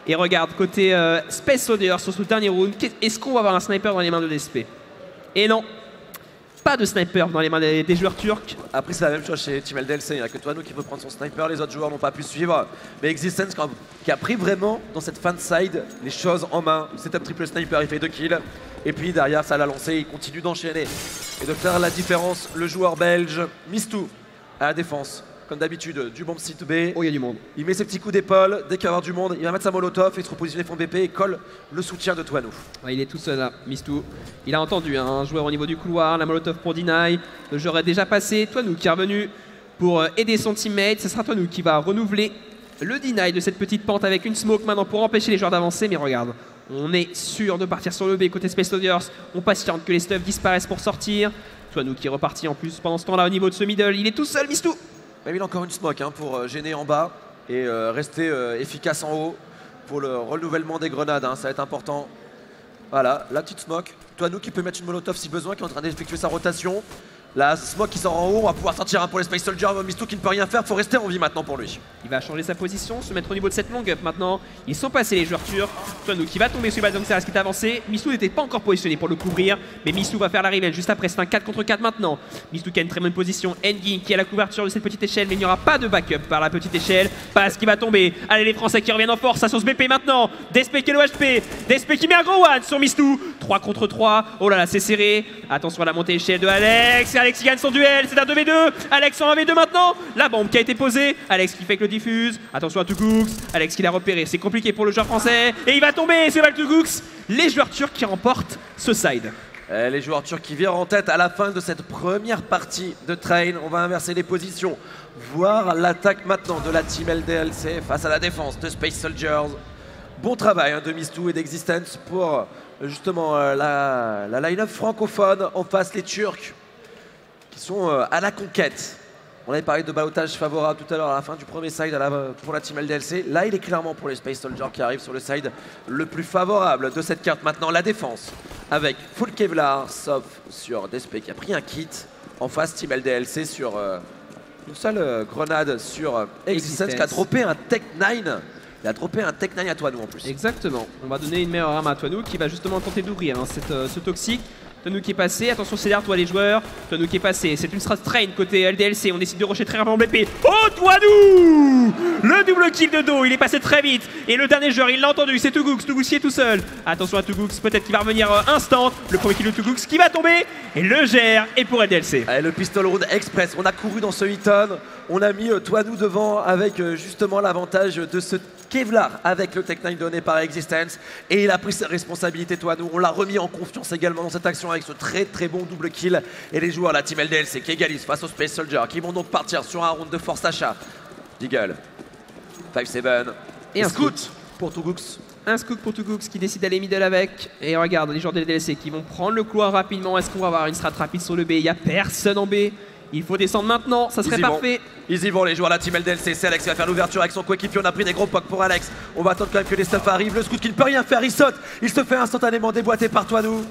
Et regarde, côté Space Soldier sur ce dernier round, est-ce qu'on va avoir un sniper dans les mains de DSP? Et non, pas de sniper dans les mains des joueurs turcs. Après c'est la même chose chez Team LDLC, il n'y a que Toinou qui peut prendre son sniper, les autres joueurs n'ont pas pu suivre. Mais Existence qui a pris vraiment dans cette fan side les choses en main. Setup triple sniper, il fait 2 kills. Et puis derrière ça l'a lancé, il continue d'enchaîner. Et de faire la différence, le joueur belge, Mistou, à la défense. Comme d'habitude, du bomb site B. Il y a du monde. Il met ses petits coups d'épaule, dès qu'il va y avoir du monde, il va mettre sa molotov, il se repositionne fond BP et colle le soutien de Toinou. Il est tout seul là, Mistou. Il a entendu un joueur au niveau du couloir, la molotov pour Deny. Le joueur est déjà passé, Toinou qui est revenu pour aider son teammate. Ce sera Toinou qui va renouveler le Deny de cette petite pente avec une smoke maintenant pour empêcher les joueurs d'avancer. Mais regarde, on est sûr de partir sur le B côté Space Soldiers. On patiente que les stuffs disparaissent pour sortir. Toinou qui est reparti en plus pendant ce temps-là au niveau de ce middle. Il est tout seul, Mistou. Il a encore une smoke pour gêner en bas et rester efficace en haut pour le renouvellement des grenades. Ça va être important. Voilà, la petite smoke. Toinou qui peut mettre une molotov si besoin, qui est en train d'effectuer sa rotation. La smoke qui sort en haut, on va pouvoir sortir un pour les Space Soldiers. Mistou qui ne peut rien faire, faut rester en vie maintenant pour lui. Il va changer sa position, se mettre au niveau de cette long up maintenant. Ils sont passés les joueurs turcs. Toinou qui va tomber sur Bazonxeras qui est avancé. Mistou n'était pas encore positionné pour le couvrir, mais Mistou va faire la revenge juste après. C'est un 4 contre 4 maintenant. Mistou qui a une très bonne position. Engin qui a la couverture de cette petite échelle, mais il n'y aura pas de backup par la petite échelle. Paz qui va tomber. Allez les Français qui reviennent en force. Ça sauce BP maintenant. Desp qui est le HP. Desp qui met un gros one sur Mistou. 3 contre 3. Oh là là, c'est serré. Attention à la montée échelle de Alex. Alex qui gagne son duel. C'est un 2v2. Alex en 1v2 maintenant. La bombe qui a été posée. Alex qui fait que le diffuse. Attention à Tugux. Alex qui l'a repéré. C'est compliqué pour le joueur français. Et il va tomber. C'est Tugux. Les joueurs turcs qui remportent ce side. Les joueurs turcs qui virent en tête à la fin de cette première partie de Train. On va inverser les positions. Voir l'attaque maintenant de la team LDLC face à la défense de Space Soldiers. Bon travail de Mistou et d'Existence pour justement la line-up francophone. En face les Turcs qui sont à la conquête. On avait parlé de ballottage favorable tout à l'heure à la fin du premier side pour la team LDLC. Là, il est clairement pour les Space Soldiers qui arrivent sur le side le plus favorable de cette carte. Maintenant, la défense avec full Kevlar, sauf sur Desp qui a pris un kit. En face, team LDLC sur une seule grenade sur Existence qui a droppé un Tech 9. Il a droppé un Tech 9 à Toinou en plus. Exactement. On va donner une meilleure arme à Toinou qui va justement tenter d'ouvrir ce toxique. Tonou qui est passé, attention c'est derrière toi les joueurs. Tonou qui est passé, c'est une strat train côté LDLC, on décide de rusher très rapidement BP. Oh Tonou, le double kill de dos, il est passé très vite. Et le dernier joueur, il l'a entendu, c'est Tugux, Tugux qui est tout seul. Attention à Tugux, peut-être qu'il va revenir instant. Le premier kill de Tugux qui va tomber et le gère et pour LDLC. Allez, le pistol round express, on a couru dans ce hit-on, on a mis Tonou devant avec justement l'avantage de ce Kevlar avec le Tech 9 donné par Existence et il a pris ses responsabilités Tonou, on l'a remis en confiance également dans cette action avec ce très très bon double kill et les joueurs, la team LDLC qui égalise face aux Space Soldiers qui vont donc partir sur un round de force achat. Deagle, 5-7 et un scout pour Tugux. Un scoop pour Tugux qui décide d'aller middle avec. Et regarde, les joueurs de LDLC qui vont prendre le couloir rapidement. Est-ce qu'on va avoir une strat rapide sur le B? Il n'y a personne en B. Il faut descendre maintenant, ça serait parfait. Ils y vont les joueurs, la team LDLC. C'est Alex qui va faire l'ouverture avec son coéquipier. On a pris des gros pocs pour Alex. On va attendre quand même que les stuffs arrivent. Le scout qui ne peut rien faire, il saute. Il se fait instantanément déboîter par Tonou.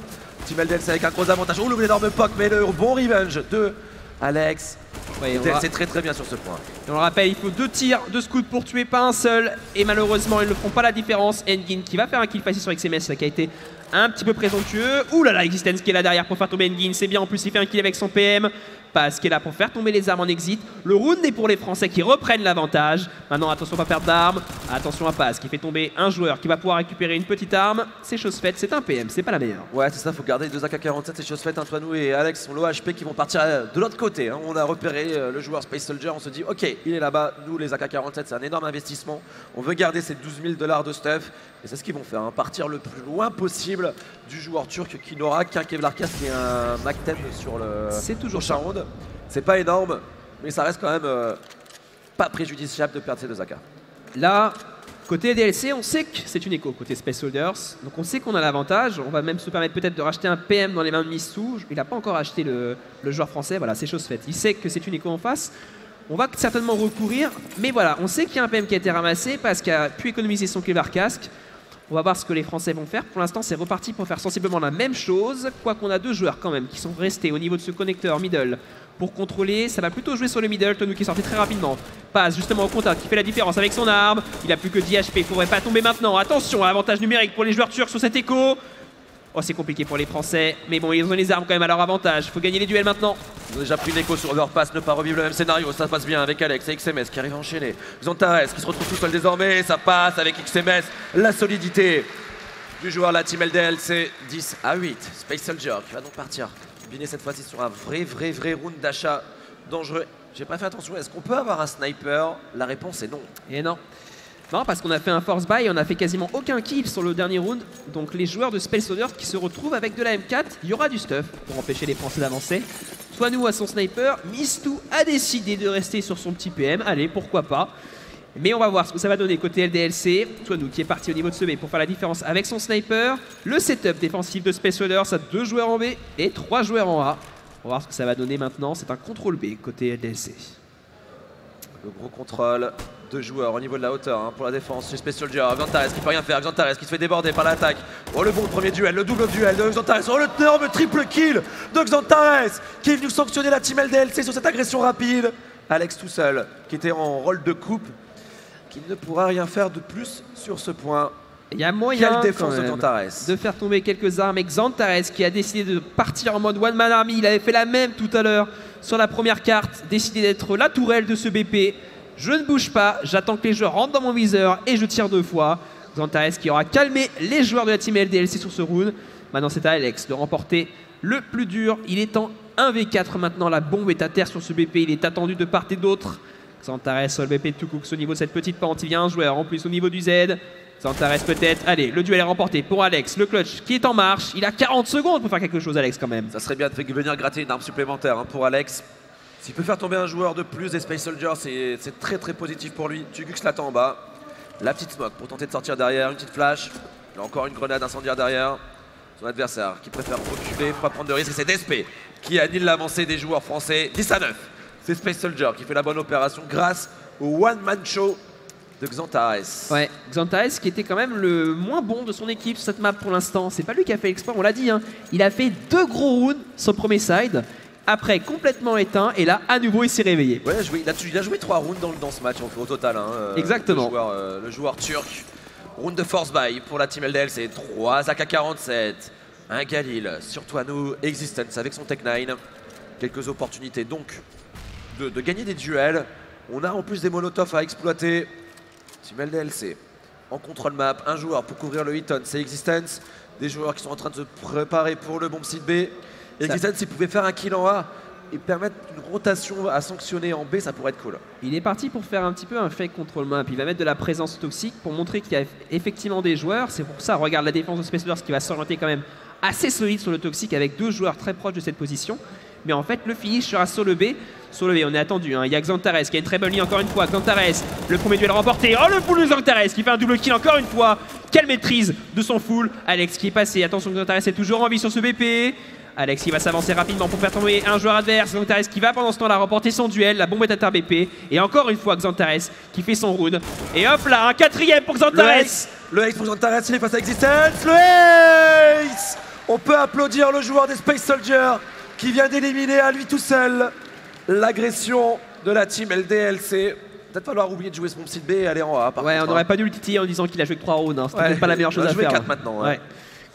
Team LDLC avec un gros avantage. On ouvre l'énorme poc, mais le bon revenge de Alex. Ouais, c'est très bien sur ce point. Et on le rappelle, il faut 2 tirs, 2 scouts pour tuer, pas un seul. Et malheureusement, ils ne feront pas la différence. Engin qui va faire un kill facile sur XMS, qui a été un petit peu présomptueux. Ouh là là, Existence qui est là derrière pour faire tomber Engin. C'est bien, en plus il fait un kill avec son PM. Paz qui est là pour faire tomber les armes en exit. Le round est pour les Français qui reprennent l'avantage. Maintenant, attention à pas perdre d'armes. Attention à Paz qui fait tomber un joueur qui va pouvoir récupérer une petite arme. C'est chose faite, c'est un PM, c'est pas la meilleure. Ouais, c'est ça, faut garder les 2 AK-47, c'est chose faite. Tonou et Alex sont l'OHP qui vont partir de l'autre côté. Hein. On a repéré le joueur Space Soldier, on se dit ok, il est là-bas. Nous, les AK-47, c'est un énorme investissement. On veut garder ces 12 000 $ de stuff. Et c'est ce qu'ils vont faire, hein. Partir le plus loin possible du joueur turc qui n'aura qu'un Kevlar Cast et un MAC-10 sur le prochain round. C'est pas énorme, mais ça reste quand même pas préjudiciable de perdre ces 2 AK. Là, côté DLC, on sait que c'est une écho côté Space Soldiers. Donc on sait qu'on a l'avantage. On va même se permettre peut-être de racheter un PM dans les mains de Missou. Il n'a pas encore acheté le joueur français. Voilà, c'est chose faite. Il sait que c'est une écho en face. On va certainement recourir. Mais voilà, on sait qu'il y a un PM qui a été ramassé parce qu'il a pu économiser son Kevlar Casque. On va voir ce que les Français vont faire. Pour l'instant, c'est reparti pour faire sensiblement la même chose. Quoi qu'on a 2 joueurs quand même qui sont restés au niveau de ce connecteur middle pour contrôler. Ça va plutôt jouer sur le middle. Tonou qui est sorti très rapidement. Passe justement au contact qui fait la différence avec son arme. Il a plus que 10 HP. Il ne faudrait pas tomber maintenant. Attention à l'avantage numérique pour les joueurs turcs sur cet écho. Oh, c'est compliqué pour les Français. Mais bon, ils ont les armes quand même à leur avantage. Il faut gagner les duels maintenant. Ils ont déjà pris l'écho sur Overpass, ne pas revivre le même scénario. Ça passe bien avec Alex et XMS qui arrive à enchaîner. Xantares qui se retrouve tout seul désormais. Ça passe avec XMS. La solidité du joueur, la team LDLC. 10-8. Space Soldier qui va donc partir. Biner cette fois-ci sur un vrai round d'achat dangereux. J'ai pas fait attention. Est-ce qu'on peut avoir un sniper? La réponse est non. Et non. Non, parce qu'on a fait un force buy et on a fait quasiment aucun kill sur le dernier round. Donc les joueurs de Space Soldiers qui se retrouvent avec de la M4, il y aura du stuff pour empêcher les Français d'avancer. Tonou a son sniper, Mistou a décidé de rester sur son petit PM. Allez, pourquoi pas. Mais on va voir ce que ça va donner côté LDLC. Tonou qui est parti au niveau de ce B pour faire la différence avec son sniper. Le setup défensif de Space Soldiers a 2 joueurs en B et 3 joueurs en A. On va voir ce que ça va donner maintenant. C'est un contrôle B côté LDLC. Le gros contrôle, 2 joueurs au niveau de la hauteur hein, pour la défense chez Space Soldier. Xantares qui peut rien faire, Xantares qui se fait déborder par l'attaque. Oh le bon premier duel, le double duel de Xantares. Oh le énorme triple kill de Xantares qui est venu sanctionner la team LDLC sur cette agression rapide. Alex tout seul qui était en rôle de coupe, qui ne pourra rien faire de plus sur ce point. Il y a moyen Quelle défense de Xantares de faire tomber quelques armes. Et Xantares qui a décidé de partir en mode one man army. Il avait fait la même tout à l'heure sur la première carte. Décidé d'être la tourelle de ce BP. Je ne bouge pas, j'attends que les joueurs rentrent dans mon viseur et je tire 2 fois. Xantares qui aura calmé les joueurs de la team LDLC sur ce round. Maintenant c'est à Alex de remporter le plus dur. Il est en 1v4 maintenant. La bombe est à terre sur ce BP. Il est attendu de part et d'autre. Xantares sur le BP de Tugux au niveau de cette petite pente. Il y a un joueur en plus au niveau du Z. Xantares peut-être. Allez, le duel est remporté pour Alex. Le clutch qui est en marche. Il a 40 secondes pour faire quelque chose, Alex, quand même. Ça serait bien de venir gratter une arme supplémentaire hein, pour Alex. S'il peut faire tomber un joueur de plus des Space Soldiers, c'est très positif pour lui. Tugux l'attend en bas. La petite smoke pour tenter de sortir derrière. Une petite flash. Il a encore une grenade incendiaire derrière. Son adversaire qui préfère reculer, pas prendre de risque. Et c'est DSP qui annule l'avancée des joueurs français. 10-9. C'est Space Soldier qui fait la bonne opération grâce au one-man show de Xantares. Ouais, Xantares qui était quand même le moins bon de son équipe sur cette map pour l'instant. C'est pas lui qui a fait l'exploit, on l'a dit. Hein. Il a fait 2 gros rounds sur le premier side. Après, complètement éteint. Et là, à nouveau, il s'est réveillé. Ouais, il a joué 3 rounds dans ce match au total. Hein, exactement. Le joueur turc. Round de force buy pour la team LDL, c'est 3 AK-47. Un Galil sur Toinou, Existence avec son Tech 9. Quelques opportunités donc de gagner des duels. On a en plus des molotovs à exploiter. Team LDLC en contrôle map, un joueur pour couvrir le hit-on, c'est Existence. Des joueurs qui sont en train de se préparer pour le bomb site B. Existence, il pouvait faire un kill en A et permettre une rotation à sanctionner en B, ça pourrait être cool. Il est parti pour faire un petit peu un fake control map. Il va mettre de la présence toxique pour montrer qu'il y a effectivement des joueurs. C'est pour ça, regarde la défense de Space Soldiers qui va s'orienter quand même assez solide sur le toxique avec 2 joueurs très proches de cette position. Mais en fait, le finish sera sur le B. Sur le B, on est attendu. Il y a Xantares qui a une très bonne ligne encore une fois. Xantares, le premier duel remporté. Oh, le full de Xantares qui fait un double kill encore une fois. Quelle maîtrise de son full. Alex qui est passé. Attention, Xantares est toujours en vie sur ce BP. Alex qui va s'avancer rapidement pour faire tomber un joueur adverse. Xantares qui va pendant ce temps-là remporter son duel. La bombe est à terre BP. Et encore une fois, Xantares qui fait son round. Et hop là, un 4ème pour Xantares. Le ace pour Xantares, il est face à Existence. Le ace. On peut applaudir le joueur des Space Soldiers qui vient d'éliminer à lui tout seul l'agression de la team LDLC. Peut-être falloir oublier de jouer ce bomb site B et aller en A. Ouais, on n'aurait pas dû le titiller en disant qu'il a joué que 3 rounds. C'était peut-être pas la meilleure chose à faire. Il a joué 4 maintenant. Ouais.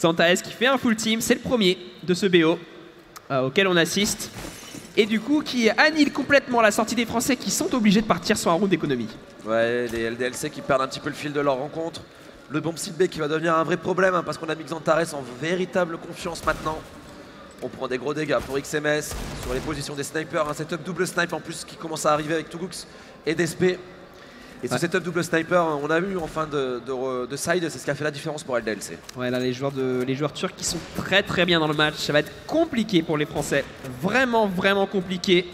Xantares qui fait un full team, c'est le premier de ce BO auquel on assiste. Et du coup, qui annule complètement la sortie des Français qui sont obligés de partir sur un round d'économie. Ouais, les LDLC qui perdent un petit peu le fil de leur rencontre. Le bomb site B qui va devenir un vrai problème parce qu'on a mis Xantares en véritable confiance maintenant. On prend des gros dégâts pour XMS sur les positions des snipers. Un setup double snipe en plus qui commence à arriver avec Tugux et DSP. Et ce setup double sniper, on a vu en fin de side, c'est ce qui a fait la différence pour LDLC. Ouais, là les joueurs turcs qui sont très très bien dans le match. Ça va être compliqué pour les Français. Vraiment, vraiment compliqué.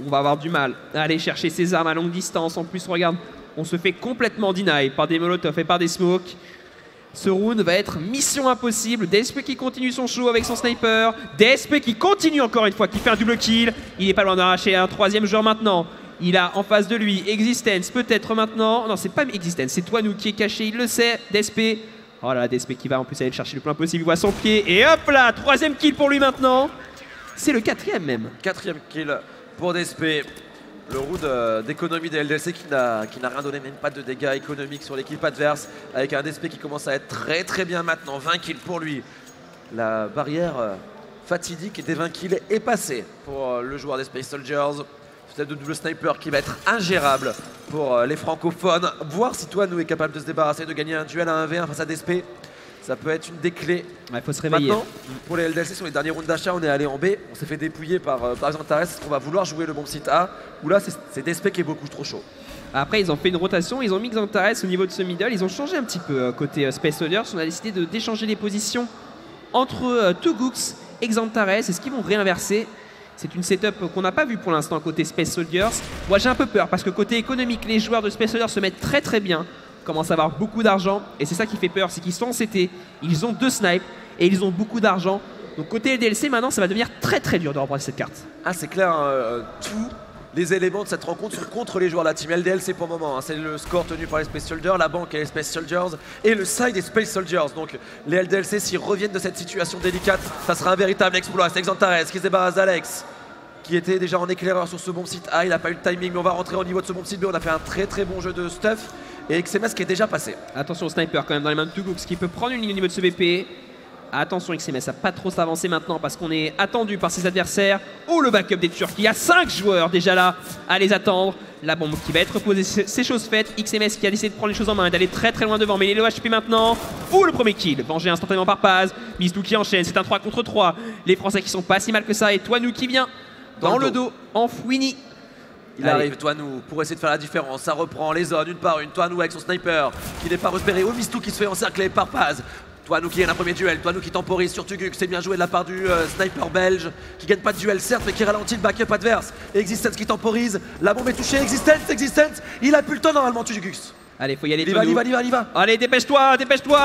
On va avoir du mal à aller chercher ses armes à longue distance. En plus, regarde, on se fait complètement deny par des molotovs et par des smokes. Ce round va être mission impossible. DSP qui continue son show avec son sniper. DSP qui continue encore une fois, qui fait un double kill. Il est pas loin d'arracher un 3ème joueur maintenant. Il a en face de lui Existence peut-être maintenant. Non, c'est pas Existence, c'est Toinou qui est caché, il le sait. DSP. Oh là là, DSP qui va en plus aller le chercher le plus possible. Il voit son pied. Et hop là, 3ème kill pour lui maintenant. C'est le 4ème même. 4ème kill pour DSP. Le round d'économie des LDLC qui n'a rien donné, même pas de dégâts économiques sur l'équipe adverse. Avec un DSP qui commence à être très très bien maintenant. 20 kills pour lui. La barrière fatidique des 20 kills est passée pour le joueur des Space Soldiers. Peut-être de double sniper qui va être ingérable pour les francophones. Voir si Toinou est capable de se débarrasser, de gagner un duel à 1v1 face à DSP. Ça peut être une des clés. Il faut se réveiller. Maintenant, pour les LDLC, sur les derniers rounds d'achat, on est allé en B. On s'est fait dépouiller par Xantares. On va vouloir jouer le bomb site A. Où là, c'est DSP qui est beaucoup trop chaud. Après, ils ont fait une rotation. Ils ont mis Xantares au niveau de ce middle. Ils ont changé un petit peu côté Space Soldiers. On a décidé d'échanger les positions entre Tugux et Xantares. Est-ce qu'ils vont réinverser? C'est une setup qu'on n'a pas vue pour l'instant côté Space Soldiers. Moi, j'ai un peu peur parce que côté économique, les joueurs de Space Soldiers se mettent très très bien. Commencent à avoir beaucoup d'argent et c'est ça qui fait peur, c'est qu'ils sont en CT, ils ont 2 snipes et ils ont beaucoup d'argent. Donc côté LDLC maintenant ça va devenir très très dur de remporter cette carte. Ah c'est clair, tous les éléments de cette rencontre sont contre les joueurs de la team LDLC pour le moment. C'est le score tenu par les Space Soldiers, la banque et les Space Soldiers et le side des Space Soldiers. Donc les LDLC s'ils reviennent de cette situation délicate, ça sera un véritable exploit. C'est Xantares qui se débarrasse d'Alex, qui était déjà en éclaireur sur ce bomb site A. Il n'a pas eu le timing mais on va rentrer au niveau de ce bomb site B. On a fait un très très bon jeu de stuff. Et XMS qui est déjà passé. Attention au sniper quand même dans les mains de Tugux qui peut prendre une ligne au niveau de ce BP. Attention XMS à pas trop s'avancer maintenant parce qu'on est attendu par ses adversaires. Oh le backup des Turcs, il y a 5 joueurs déjà là à les attendre. La bombe qui va être posée, c'est chose faite. XMS qui a décidé de prendre les choses en main et d'aller très très loin devant. Mais il est le HP maintenant. Oh le premier kill, vengé instantanément par Paz. Mistou qui enchaîne, c'est un 3 contre 3. Les Français qui sont pas si mal que ça. Et Toinou qui vient dans le dos en fouini. Il arrive, Toinou, pour essayer de faire la différence. Ça reprend les zones une par une. Toinou avec son sniper qui n'est pas repéré. Oh, Mistou qui se fait encercler par Paz. Toinou qui gagne un premier duel. Toinou qui temporise sur Tugux. C'est bien joué de la part du sniper belge qui gagne pas de duel, certes, mais qui ralentit le backup adverse. Existence qui temporise. La bombe est touchée. Existence. Il a plus le temps normalement, Tugux. Allez, faut y aller. Il va. Allez, dépêche-toi.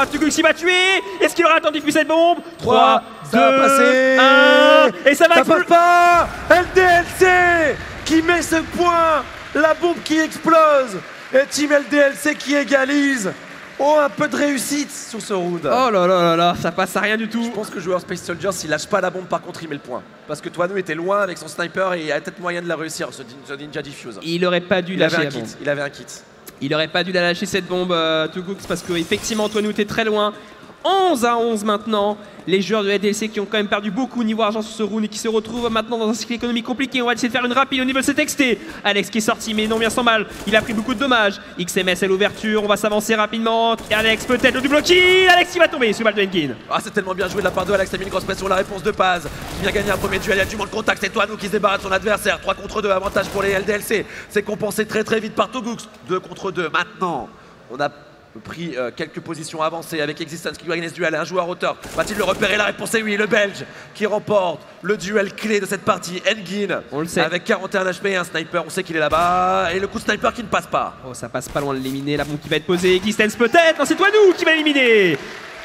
Tugux, il va tuer. Est-ce qu'il aura attendu cette bombe? 3, 2, 1. Et ça va pas. LDLC qui met ce point, la bombe qui explose et Team LDLC qui égalise. Oh, un peu de réussite sur ce round. Oh là là là, ça passe à rien du tout. Je pense que le joueur Space Soldiers, s'il lâche pas la bombe, par contre, il met le point. Parce que Toinou était loin avec son sniper et il a peut-être moyen de la réussir, ce Ninja Diffuse. Il aurait pas dû lâcher la bombe. Il avait un kit. Il aurait pas dû la lâcher cette bombe, Tugux, parce qu'effectivement, Toinou était très loin. 11-11 maintenant. Les joueurs de LDLC qui ont quand même perdu beaucoup niveau argent sur ce round et qui se retrouvent maintenant dans un cycle économique compliqué. On va essayer de faire une rapide au niveau de cet XT. Alex qui est sorti, mais non, bien sans mal. Il a pris beaucoup de dommages. XMS à l'ouverture, on va s'avancer rapidement. Et Alex peut-être le double kill. Alex qui va tomber sur balle de Engin. Ah, c'est tellement bien joué de la part de Alex. T'as mis une grosse pression. La réponse de Paz qui vient gagner un premier duel. Il y a du monde contact. C'est Toanou qui se débarrasse de son adversaire. 3 contre 2, avantage pour les LDLC. C'est compensé très très vite par Togux. 2 contre 2. Maintenant, on a pris quelques positions avancées avec Existence qui doit gagner ce duel. Un joueur hauteur. Va-t-il le repérer? La réponse est oui. Le Belge qui remporte le duel clé de cette partie. Engin, on le sait. Avec 41 HP et un sniper. On sait qu'il est là-bas. Et le coup de sniper qui ne passe pas. Oh, ça passe pas loin de l'éliminer. La bombe qui va être posée. Existence peut-être. Non, c'est Toanou qui va l'éliminer.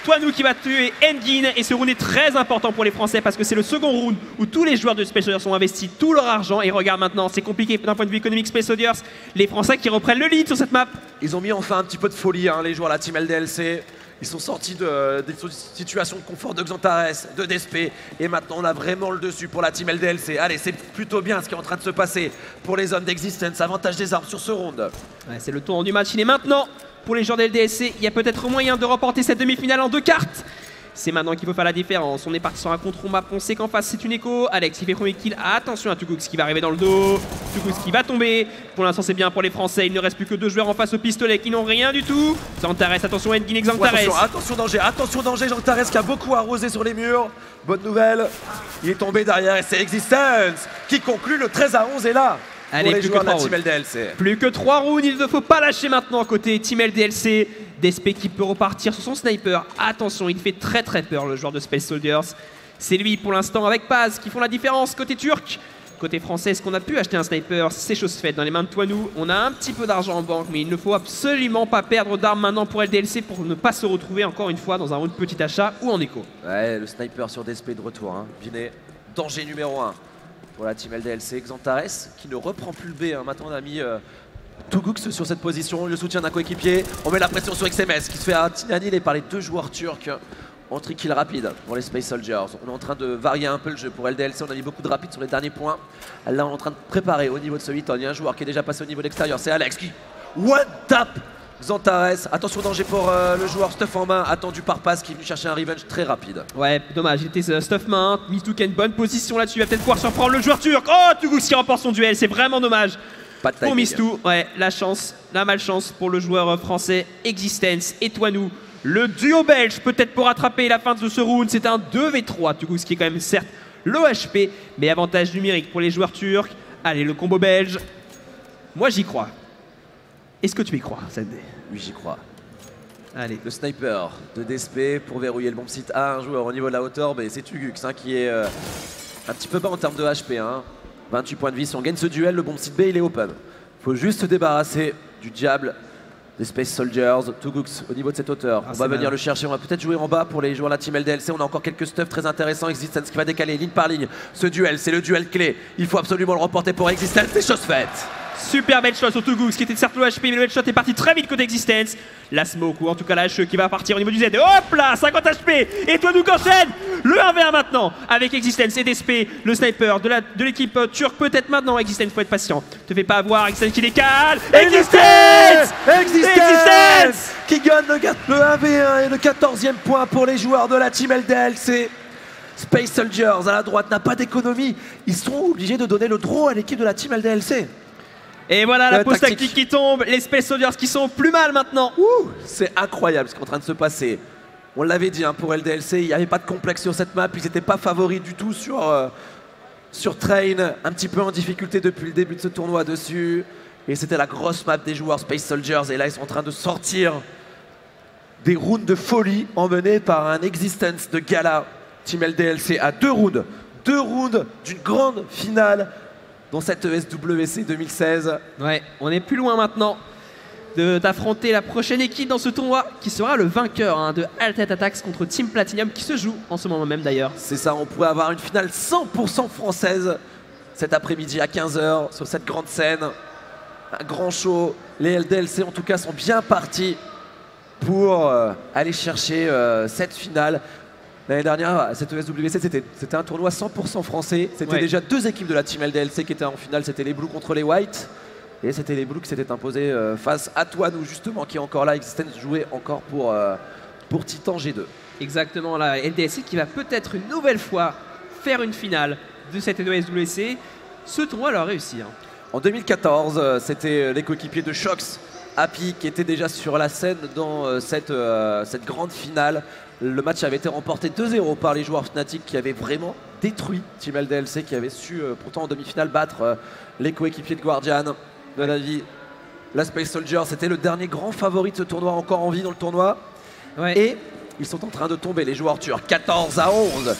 Toanou qui va tuer Engin. Et ce round est très important pour les Français parce que c'est le second round où tous les joueurs de Space Soldiers ont investi tout leur argent. Et regarde maintenant, c'est compliqué d'un point de vue économique. Space Soldiers, les Français qui reprennent le lead sur cette map. Ils ont mis enfin un petit peu de folie, hein, les joueurs de la team LDLC. Ils sont sortis des situations de confort de Xantares, de Despé. Et maintenant, on a vraiment le dessus pour la team LDLC. Allez, c'est plutôt bien ce qui est en train de se passer pour les hommes d'Existence. Avantage des armes sur ce round. Ouais, c'est le tour du match. Il est maintenant pour les joueurs de LDLC. Il y a peut-être moyen de remporter cette demi-finale en 2 cartes. C'est maintenant qu'il faut faire la différence. On est parti sur un contre-combat. On sait qu'en face c'est une écho. Alex il fait premier kill. Attention à Tugux qui va arriver dans le dos. Tugux qui va tomber. Pour l'instant c'est bien pour les Français. Il ne reste plus que 2 joueurs en face au pistolet qui n'ont rien du tout. Xantares, attention Engin et Xantares. Attention danger. Xantares qui a beaucoup arrosé sur les murs. Bonne nouvelle. Il est tombé derrière et c'est Existence qui conclut le 13-11 et là. Allez, pour les joueurs de la team LDLC. Plus que 3 rounds, il ne faut pas lâcher maintenant côté team LDLC. Despé qui peut repartir sur son sniper. Attention, il fait très très peur le joueur de Space Soldiers. C'est lui pour l'instant avec Paz qui font la différence côté turc. Côté français, est-ce qu'on a pu acheter un sniper? C'est chose faite dans les mains de Toanou. On a un petit peu d'argent en banque, mais il ne faut absolument pas perdre d'armes maintenant pour LDLC pour ne pas se retrouver encore une fois dans un round petit achat ou en écho. Ouais, le sniper sur Despé de retour. Hein. Binet, danger numéro 1. Pour la team LDLC, Xantares qui ne reprend plus le B. Hein. Maintenant on a mis Tugux sur cette position, le soutien d'un coéquipier. On met la pression sur XMS qui se fait annihilé par les 2 joueurs turcs en tri-kill rapide pour les Space Soldiers. On est en train de varier un peu le jeu pour LDLC. On a mis beaucoup de rapide sur les derniers points. Là on est en train de préparer au niveau de ce 8. Il y a un joueur qui est déjà passé au niveau de l'extérieur. C'est Alex qui one tap Xantares. Attention danger pour le joueur stuff en main attendu par Paz qui est venu chercher un revenge très rapide. Ouais, dommage, il était stuff main. Mistouk a une bonne position là-dessus, il va peut-être pouvoir surprendre le joueur turc. Oh, Tugux qui remporte son duel, c'est vraiment dommage. Pas de timing. Pour Mistou, ouais, la malchance pour le joueur français Existence et Toanou. Le duo belge peut-être pour rattraper la fin de ce round. C'est un 2v3. Tugux qui est quand même certes l'OHP, mais avantage numérique pour les joueurs turcs. Allez, le combo belge. Moi j'y crois. Est-ce que tu y crois, Sandy? Oui, j'y crois. Allez. Le sniper de Despé pour verrouiller le bomb site A. Un joueur au niveau de la hauteur, mais c'est Tugux hein, qui est un petit peu bas en termes de HP. Hein. 28 points de vie. Si on gagne ce duel, le bomb site B il est open. Faut juste se débarrasser du diable des Space Soldiers. Tugux au niveau de cette hauteur. On va venir le chercher. On va peut-être jouer en bas pour les joueurs de la team LDLC. On a encore quelques stuffs très intéressants. Existence qui va décaler ligne par ligne. Ce duel, c'est le duel clé. Il faut absolument le remporter pour Existence. C'est chose faite. Super belle shot sur Tugux qui était certes le HP, mais le headshot est parti très vite côté Existence. La smoke ou en tout cas la HE qui va partir au niveau du Z. Hop là, 50 HP. Et Toanou enchaîne le 1v1 maintenant avec Existence et Despé, le sniper de l'équipe turque. Peut-être maintenant Existence, faut être patient. Te fais pas avoir, Existence qui décale. Existence qui gagne le 1v1 et le 14e point pour les joueurs de la team LDLC. Space Soldiers à la droite n'a pas d'économie. Ils sont obligés de donner le draw à l'équipe de la team LDLC. Et voilà la pause tactique qui tombe, les Space Soldiers qui sont plus mal maintenant. C'est incroyable ce qui est en train de se passer. On l'avait dit hein, pour LDLC, il n'y avait pas de complexe sur cette map, ils n'étaient pas favoris du tout sur Train, un petit peu en difficulté depuis le début de ce tournoi dessus. Et c'était la grosse map des joueurs Space Soldiers et là ils sont en train de sortir des rounds de folie emmenés par un Existence de gala. Team LDLC à 2 rounds. 2 rounds d'une grande finale dans cette ESWC 2016. Ouais, on est plus loin maintenant d'affronter la prochaine équipe dans ce tournoi qui sera le vainqueur hein, de Altet Attacks contre Team Platinum qui se joue en ce moment même d'ailleurs. C'est ça, on pourrait avoir une finale 100% française cet après-midi à 15 h sur cette grande scène. Un grand show. Les LDLC en tout cas sont bien partis pour aller chercher cette finale. L'année dernière, cette ESWC, c'était un tournoi 100% français. C'était déjà 2 équipes de la team LDLC qui étaient en finale. C'était les Blues contre les Whites. Et c'était les Blues qui s'étaient imposés face à Toanou, justement, qui est encore là. Existence jouait encore pour Titan G2. Exactement, la LDLC qui va peut-être une nouvelle fois faire une finale de cette ESWC. Ce tournoi leur réussi. En 2014, c'était les coéquipiers de Shox, Happy, qui étaient déjà sur la scène dans cette grande finale. Le match avait été remporté 2-0 par les joueurs Fnatic qui avaient vraiment détruit Team LDLC, qui avait su pourtant en demi-finale battre les coéquipiers de Guardian de la vie. La Space Soldier, c'était le dernier grand favori de ce tournoi, encore en vie dans le tournoi. Ouais. Et ils sont en train de tomber, les joueurs turcs, 14-11.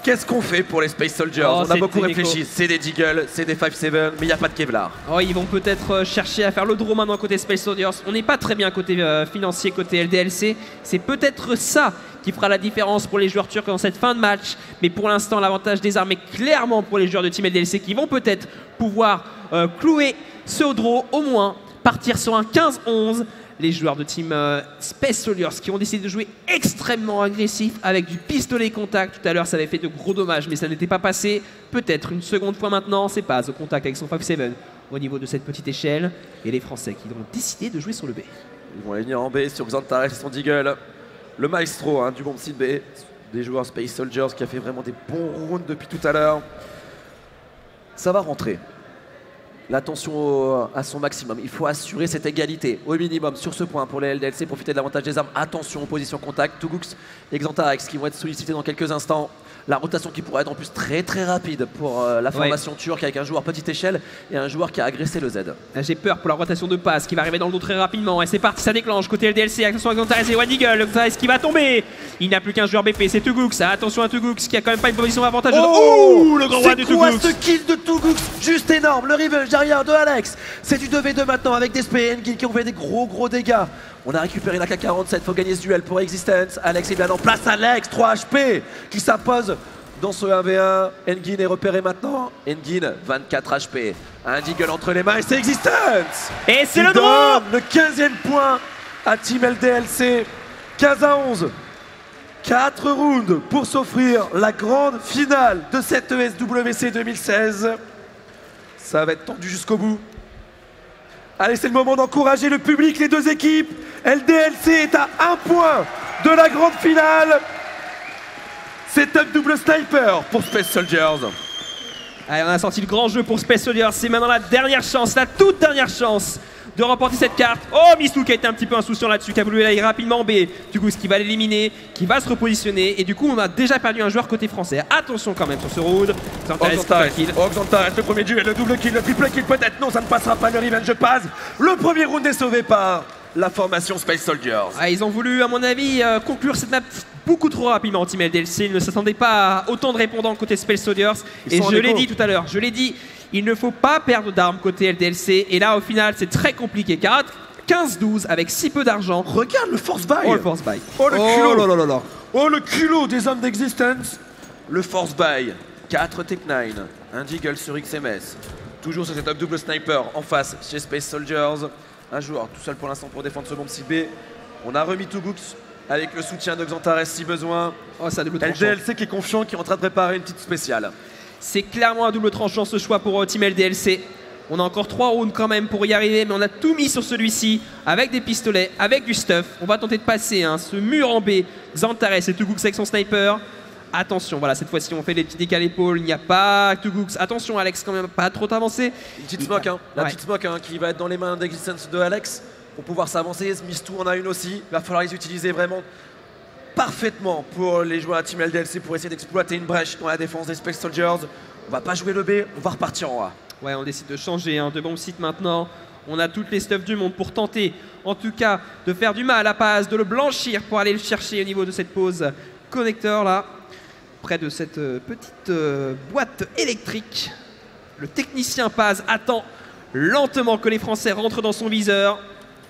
Qu'est-ce qu'on fait pour les Space Soldiers? On a beaucoup réfléchi, c'est des Deagle, c'est des 5-7, mais il n'y a pas de Kevlar. Oh, ils vont peut-être chercher à faire le draw maintenant côté Space Soldiers. On n'est pas très bien côté financier, côté LDLC. C'est peut-être ça qui fera la différence pour les joueurs turcs dans cette fin de match. Mais pour l'instant, l'avantage des armes est clairement pour les joueurs de Team LDLC qui vont peut-être pouvoir clouer ce draw, au moins partir sur un 15-11. Les joueurs de Team Space Soldiers qui ont décidé de jouer extrêmement agressif avec du pistolet contact. Tout à l'heure, ça avait fait de gros dommages, mais ça n'était pas passé. Peut-être une seconde fois maintenant, c'est pas au contact avec son 5-7 au niveau de cette petite échelle. Et les Français qui vont décider de jouer sur le B. Ils vont aller venir en B sur Xantares et son Deagle. Le maestro du bon site B, des joueurs Space Soldiers qui a fait vraiment des bons rounds depuis tout à l'heure. Ça va rentrer. L'attention à son maximum, il faut assurer cette égalité au minimum sur ce point pour les LDLC, profiter de l'avantage des armes. Attention aux positions contact, Tugux et Xantarex qui vont être sollicités dans quelques instants. La rotation qui pourrait être en plus très très rapide pour la formation turque avec un joueur petite échelle et un joueur qui a agressé le Z. J'ai peur pour la rotation de passe qui va arriver dans le dos très rapidement. Et c'est parti, ça déclenche côté LDLC. Attention à Xantares et One Eagle. Xantares qui va tomber. Il n'a plus qu'un joueur BP, c'est Tugux. Attention à Tugux qui a quand même pas une position avantageuse. Oh, le grand roi de c'est quoi Tugux. ce kill de Tugux? Juste énorme. Le revenge derrière de Alex. C'est du 2v2 maintenant avec des SPN qui ont fait des gros dégâts. On a récupéré la K47, faut gagner ce duel pour Existence. Alex est bien en place, Alex, 3 HP qui s'impose dans ce 1v1. Engin est repéré maintenant. Engin, 24 HP. Un Deagle entre les mains et c'est Existence. Et c'est le draw. Le 15e point à Team LDLC. 15-11. 4 rounds pour s'offrir la grande finale de cette ESWC 2016. Ça va être tendu jusqu'au bout. Allez, c'est le moment d'encourager le public, les deux équipes. LDLC est à 1 point de la grande finale. Setup double sniper pour Space Soldiers. Allez, on a sorti le grand jeu pour Space Soldiers. C'est maintenant la dernière chance, la toute dernière chance de remporter cette carte. Oh, Mistou qui a été un petit peu insouciant là-dessus, qui a voulu aller rapidement B. Du coup, ce qui va l'éliminer, qui va se repositionner. Et du coup, on a déjà perdu un joueur côté français. Attention quand même sur ce round. Xantares, le premier duel, le double kill, le triple kill peut-être. Non, ça ne passera pas, le revenge passe. Le premier round est sauvé par la formation Space Soldiers. Ah, ils ont voulu, à mon avis, conclure cette map beaucoup trop rapidement en Team LDLC. Ils ne s'attendaient pas à autant de répondants côté Space Soldiers. Et je l'ai dit tout à l'heure, il ne faut pas perdre d'armes côté LDLC. Et là, au final, c'est très compliqué. Car 15-12 avec si peu d'argent. Regarde le force buy. Oh, le force buy. Oh, le culot. Là. Oh, le culot des hommes d'Existence. Le force buy. 4 Tech9. Un Deagle sur XMS. Toujours sur cette double sniper en face chez Space Soldiers. Un joueur tout seul pour l'instant pour défendre ce bombe site B. On a remis Tugux avec le soutien de Xantares si besoin. Oh, ça double tranchant. LDLC qui est confiant, qui est en train de préparer une petite spéciale. C'est clairement un double tranchant ce choix pour Team LDLC. On a encore 3 rounds quand même pour y arriver, mais on a tout mis sur celui-ci avec des pistolets, avec du stuff. On va tenter de passer ce mur en B. Xantares et Tugux avec son sniper. Attention, voilà, cette fois-ci on fait les petits dégâts à l'épaule, il n'y a pas Tugux. Attention Alex, quand même, pas trop avancé. Une petite smoke, la petite smoke qui va être dans les mains d'Existence de Alex pour pouvoir s'avancer. Mistou en a une aussi, il va falloir les utiliser vraiment parfaitement pour les joueurs à Team LDLC pour essayer d'exploiter une brèche dans la défense des Space Soldiers. On va pas jouer le B, on va repartir en A. Ouais, on décide de changer de bomb site maintenant. On a toutes les stuffs du monde pour tenter, en tout cas, de faire du mal à Paz, de le blanchir pour aller le chercher au niveau de cette pause connecteur là. Près de cette petite boîte électrique. Le technicien Paz attend lentement que les Français rentrent dans son viseur.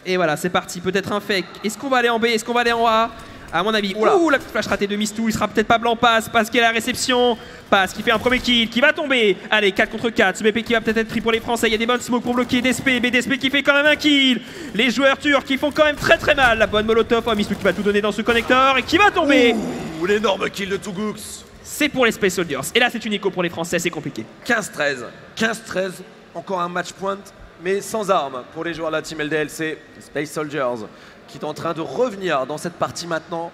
Et voilà, c'est parti, peut-être un fake. Est-ce qu'on va aller en B? Est-ce qu'on va aller en A? À mon avis, ouh, la petite flash ratée de Mistou, il sera peut-être pas blanc. Paz qui est à la réception. Paz qui fait un premier kill, qui va tomber. Allez, 4 contre 4, ce BP qui va peut-être être pris pour les Français. Il y a des bonnes smokes pour bloquer DSP, BDSP qui fait quand même un kill. Les joueurs turcs qui font quand même très mal. La bonne molotov, Mistou qui va tout donner dans ce connecteur et qui va tomber. Ouh, l'énorme kill de Tugux. C'est pour les Space Soldiers. Et là, c'est une écho pour les Français, c'est compliqué. 15-13, encore un match point, mais sans armes pour les joueurs de la Team LDLC. Space Soldiers qui est en train de revenir dans cette partie maintenant.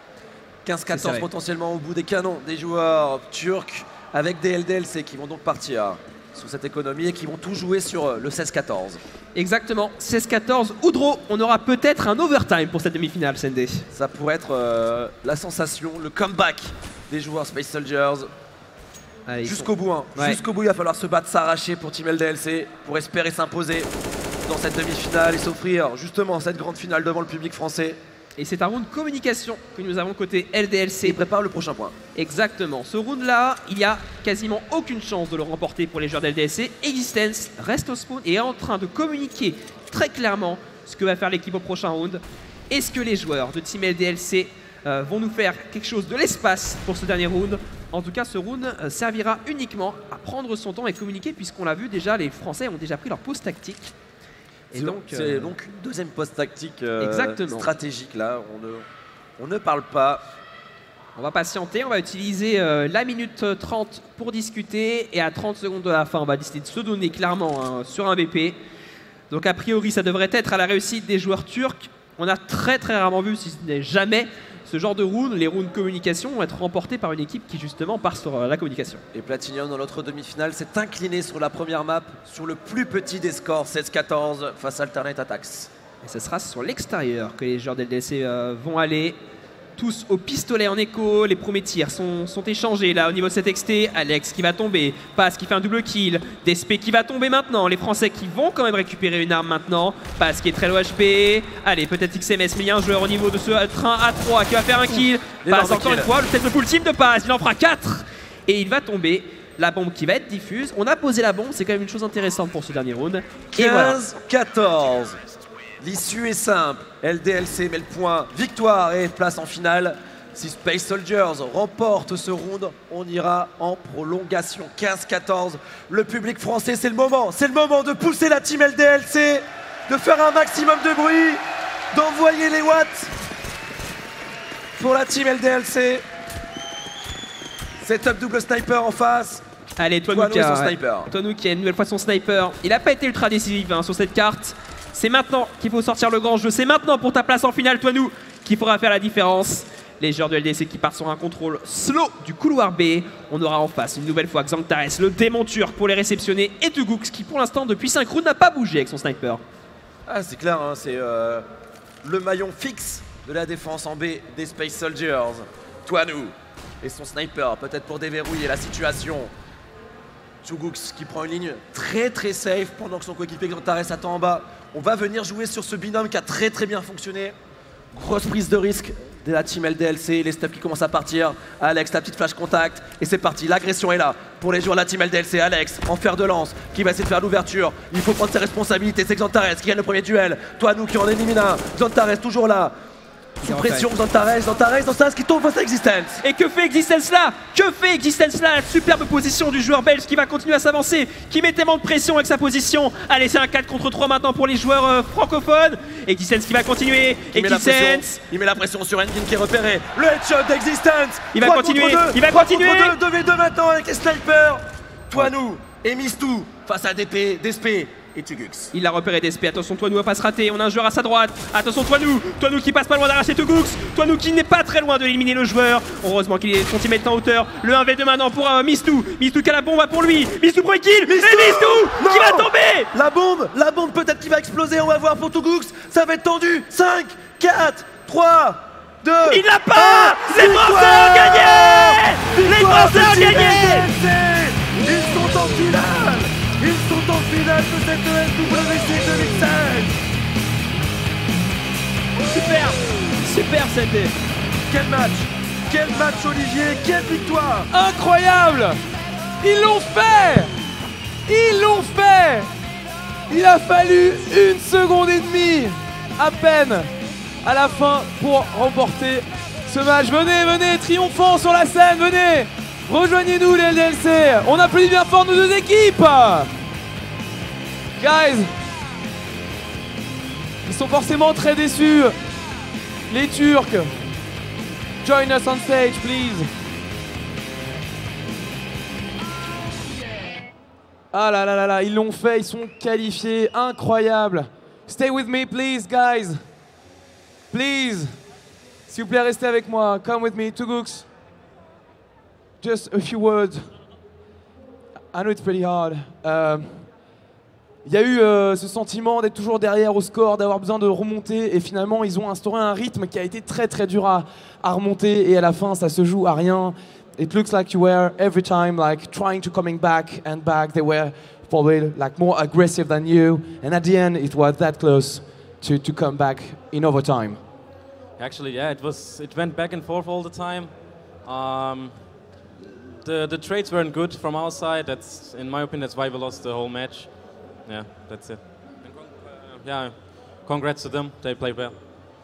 15-14 potentiellement au bout des canons des joueurs turcs avec des LDLC qui vont donc partir sur cette économie et qui vont tout jouer sur le 16-14. Exactement, 16-14. Oudro, on aura peut-être un overtime pour cette demi-finale, Sendé. Ça pourrait être la sensation, le comeback des joueurs Space Soldiers. Jusqu'au bout, jusqu'au bout, il va falloir se battre, s'arracher pour Team LDLC pour espérer s'imposer dans cette demi-finale et s'offrir justement cette grande finale devant le public français. Et c'est un round communication que nous avons côté LDLC. Et prépare le prochain point. Exactement. Ce round-là, il n'y a quasiment aucune chance de le remporter pour les joueurs d'LDLC. Existence reste au spawn et est en train de communiquer très clairement ce que va faire l'équipe au prochain round. Est-ce que les joueurs de Team LDLC vont nous faire quelque chose de l'espace pour ce dernier round? En tout cas, ce round servira uniquement à prendre son temps et communiquer, puisqu'on l'a vu déjà, les Français ont déjà pris leur pause tactique. C'est donc une deuxième pause tactique stratégique là, on ne parle pas. On va patienter, on va utiliser la minute 30 pour discuter et à 30 secondes de la fin, on va décider de se donner clairement sur un BP. Donc a priori, ça devrait être à la réussite des joueurs turcs. On a très rarement vu, si ce n'est jamais, ce genre de round, les rounds communication, vont être remportés par une équipe qui justement part sur la communication. Et Platinium dans l'autre demi-finale s'est incliné sur la première map, sur le plus petit des scores, 16-14 face à Alternate Attacks. Et ce sera sur l'extérieur que les joueurs d'LDLC vont aller. Tous au pistolet en écho, les premiers tirs sont échangés là au niveau de cet XT. Alex qui va tomber, Paz qui fait un double kill, Despé qui va tomber maintenant, les Français qui vont quand même récupérer une arme maintenant, Paz qui est très low HP, allez peut-être XMS mais il y a un joueur au niveau de ce train A3 qui va faire un kill, Paz encore une fois, peut-être le full team de Paz, il en fera 4 et il va tomber. La bombe qui va être diffuse, on a posé la bombe, c'est quand même une chose intéressante pour ce dernier round. 15-14. L'issue est simple, LDLC met le point, victoire et place en finale. Si Space Soldiers remporte ce round, on ira en prolongation. 15-14, le public français, c'est le moment de pousser la team LDLC, de faire un maximum de bruit, d'envoyer les watts pour la team LDLC. Setup double sniper en face. Allez, Toinou qui a une nouvelle fois son sniper. Il n'a pas été ultra décisif sur cette carte. C'est maintenant qu'il faut sortir le grand jeu. C'est maintenant pour ta place en finale, Toinou, qu'il faudra faire la différence. Les joueurs de LDC qui partent sur un contrôle slow du couloir B. On aura en face une nouvelle fois Xantares, le démon turc pour les réceptionner. Et Tugux qui pour l'instant depuis 5 rounds n'a pas bougé avec son sniper. Ah c'est clair, c'est le maillon fixe de la défense en B des Space Soldiers. Toinou et son sniper, peut-être pour déverrouiller la situation. Tugux qui prend une ligne très safe pendant que son coéquipier Xantares attend en bas. On va venir jouer sur ce binôme qui a très bien fonctionné. Grosse prise de risque de la team LDLC, les steps qui commencent à partir. Alex, la petite flash contact, et c'est parti, l'agression est là pour les joueurs de la team LDLC. Alex, en fer de lance, qui va essayer de faire l'ouverture. Il faut prendre ses responsabilités, c'est Xantares qui gagne le premier duel. Toinou qui en élimine un, Xantares toujours là. Sous pression, Xantares qui tombe face à Existence. Et que fait Existence là? La superbe position du joueur belge qui va continuer à s'avancer, qui met tellement de pression avec sa position. Allez, c'est un 4 contre 3 maintenant pour les joueurs francophones. Existence qui va continuer. Il met la pression sur Engin qui est repéré. Le headshot d'Existence. Il va continuer. 2v2 maintenant avec les snipers. Toinou et Mistou face à Despé. Et Tugux. Il l'a repéré Despé, attention Toinou va pas se rater, on a un joueur à sa droite, attention Toinou qui passe pas loin d'arracher Tugux, Toinou qui n'est pas très loin de l'éliminer le joueur, heureusement qu'il est son teammate en hauteur, le 1v2 maintenant pour Mistou qui a la bombe pour lui, Mistou pour kill, et Mistou qui va tomber. La bombe peut-être qui va exploser, on va voir pour Tugux, ça va être tendu, 5, 4, 3, 2, il l'a pas. Les Français ont gagné. Les Français ont gagné. Ils sont en finale. Ils sont en finale de cette ESWC 2016. Super Sendé. Quel match Olivier, quelle victoire. Incroyable. Ils l'ont fait. Il a fallu 1 seconde et demie à peine à la fin pour remporter ce match. Venez, triomphant sur la scène, venez. Rejoignez-nous les LDLC, on applaudit bien fort nos deux équipes. Guys, ils sont forcément très déçus. Les Turcs, join us on stage, please. Ah là, ils l'ont fait, ils sont qualifiés, incroyable. Stay with me, please, guys. Please. S'il vous plaît, restez avec moi. Come with me, Tugux. Just a few words. I know it's pretty hard. Il y a eu ce sentiment d'être toujours derrière au score, d'avoir besoin de remonter, et finalement ils ont instauré un rythme qui a été très très dur à remonter, et à la fin ça se joue à rien. It looks like you were every time like trying to coming back and back. They were probably like more aggressive than you, and at the end it was that close to come back in overtime. Actually, yeah, it went back and forth all the time. The trades weren't good from our side. That's, in my opinion, that's why we lost the whole match. Yeah, that's it. And congrats to them. They played well.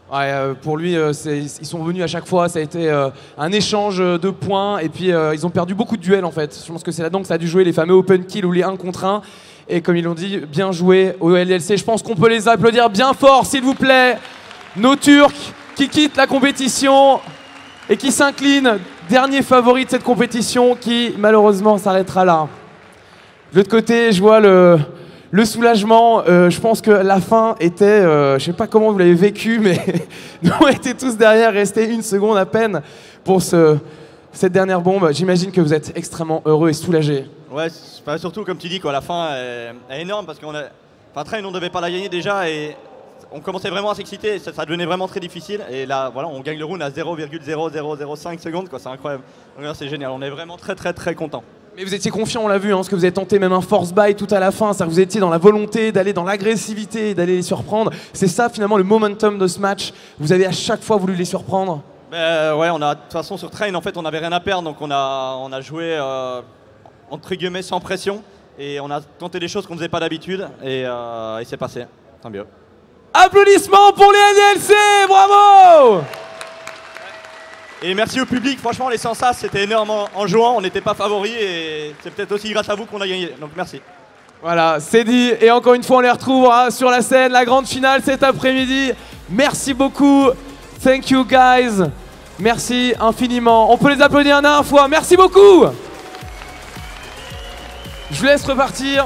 Ouais, pour lui, ils sont venus à chaque fois, ça a été un échange de points, et puis ils ont perdu beaucoup de duels en fait. Je pense que c'est là-dedans que ça a dû jouer, les fameux open kills ou les 1 contre 1. Et comme ils l'ont dit, bien joué au LDLC. Je pense qu'on peut les applaudir bien fort, s'il vous plaît. Nos Turcs qui quittent la compétition et qui s'inclinent. Dernier favori de cette compétition qui malheureusement s'arrêtera là. De l'autre côté, je vois le soulagement. Je pense que la fin était, je sais pas comment vous l'avez vécu, mais nous on était tous derrière, restait 1 seconde à peine pour cette dernière bombe. J'imagine que vous êtes extrêmement heureux et soulagés. Ouais, surtout comme tu dis, quoi, la fin est énorme parce qu'on Train, on ne devait pas la gagner déjà et on commençait vraiment à s'exciter, ça devenait vraiment très difficile, et là voilà, on gagne le round à 0,0005 secondes, c'est incroyable. Donc c'est génial, on est vraiment très contents. Mais vous étiez confiant, on l'a vu, parce que vous avez tenté même un force buy tout à la fin, c'est-à-dire que vous étiez dans la volonté d'aller dans l'agressivité, d'aller les surprendre. C'est ça finalement le momentum de ce match, vous avez à chaque fois voulu les surprendre. Ouais, de toute façon sur Train, en fait on n'avait rien à perdre, donc on a joué entre guillemets sans pression, et on a tenté des choses qu'on ne faisait pas d'habitude, et c'est passé, tant mieux. Applaudissements pour les LDLC, bravo! Et merci au public, franchement les Sensas c'était énorme en jouant, on n'était pas favoris et c'est peut-être aussi grâce à vous qu'on a gagné, donc merci. Voilà, c'est dit, et encore une fois on les retrouvera sur la scène, la grande finale cet après-midi. Merci beaucoup, thank you guys, merci infiniment. On peut les applaudir une dernière fois, merci beaucoup! Je vous laisse repartir.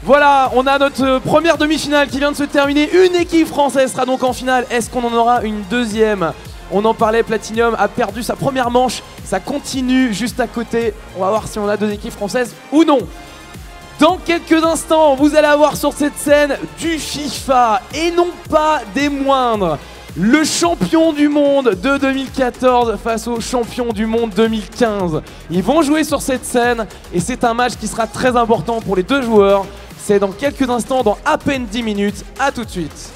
Voilà, on a notre première demi-finale qui vient de se terminer. Une équipe française sera donc en finale. Est-ce qu'on en aura une deuxième? On en parlait, Platinum a perdu sa première manche. Ça continue juste à côté. On va voir si on a 2 équipes françaises ou non. Dans quelques instants, vous allez avoir sur cette scène du FIFA, et non pas des moindres. Le champion du monde de 2014 face au champion du monde 2015. Ils vont jouer sur cette scène et c'est un match qui sera très important pour les 2 joueurs. C'est dans quelques instants, dans à peine 10 minutes. A tout de suite.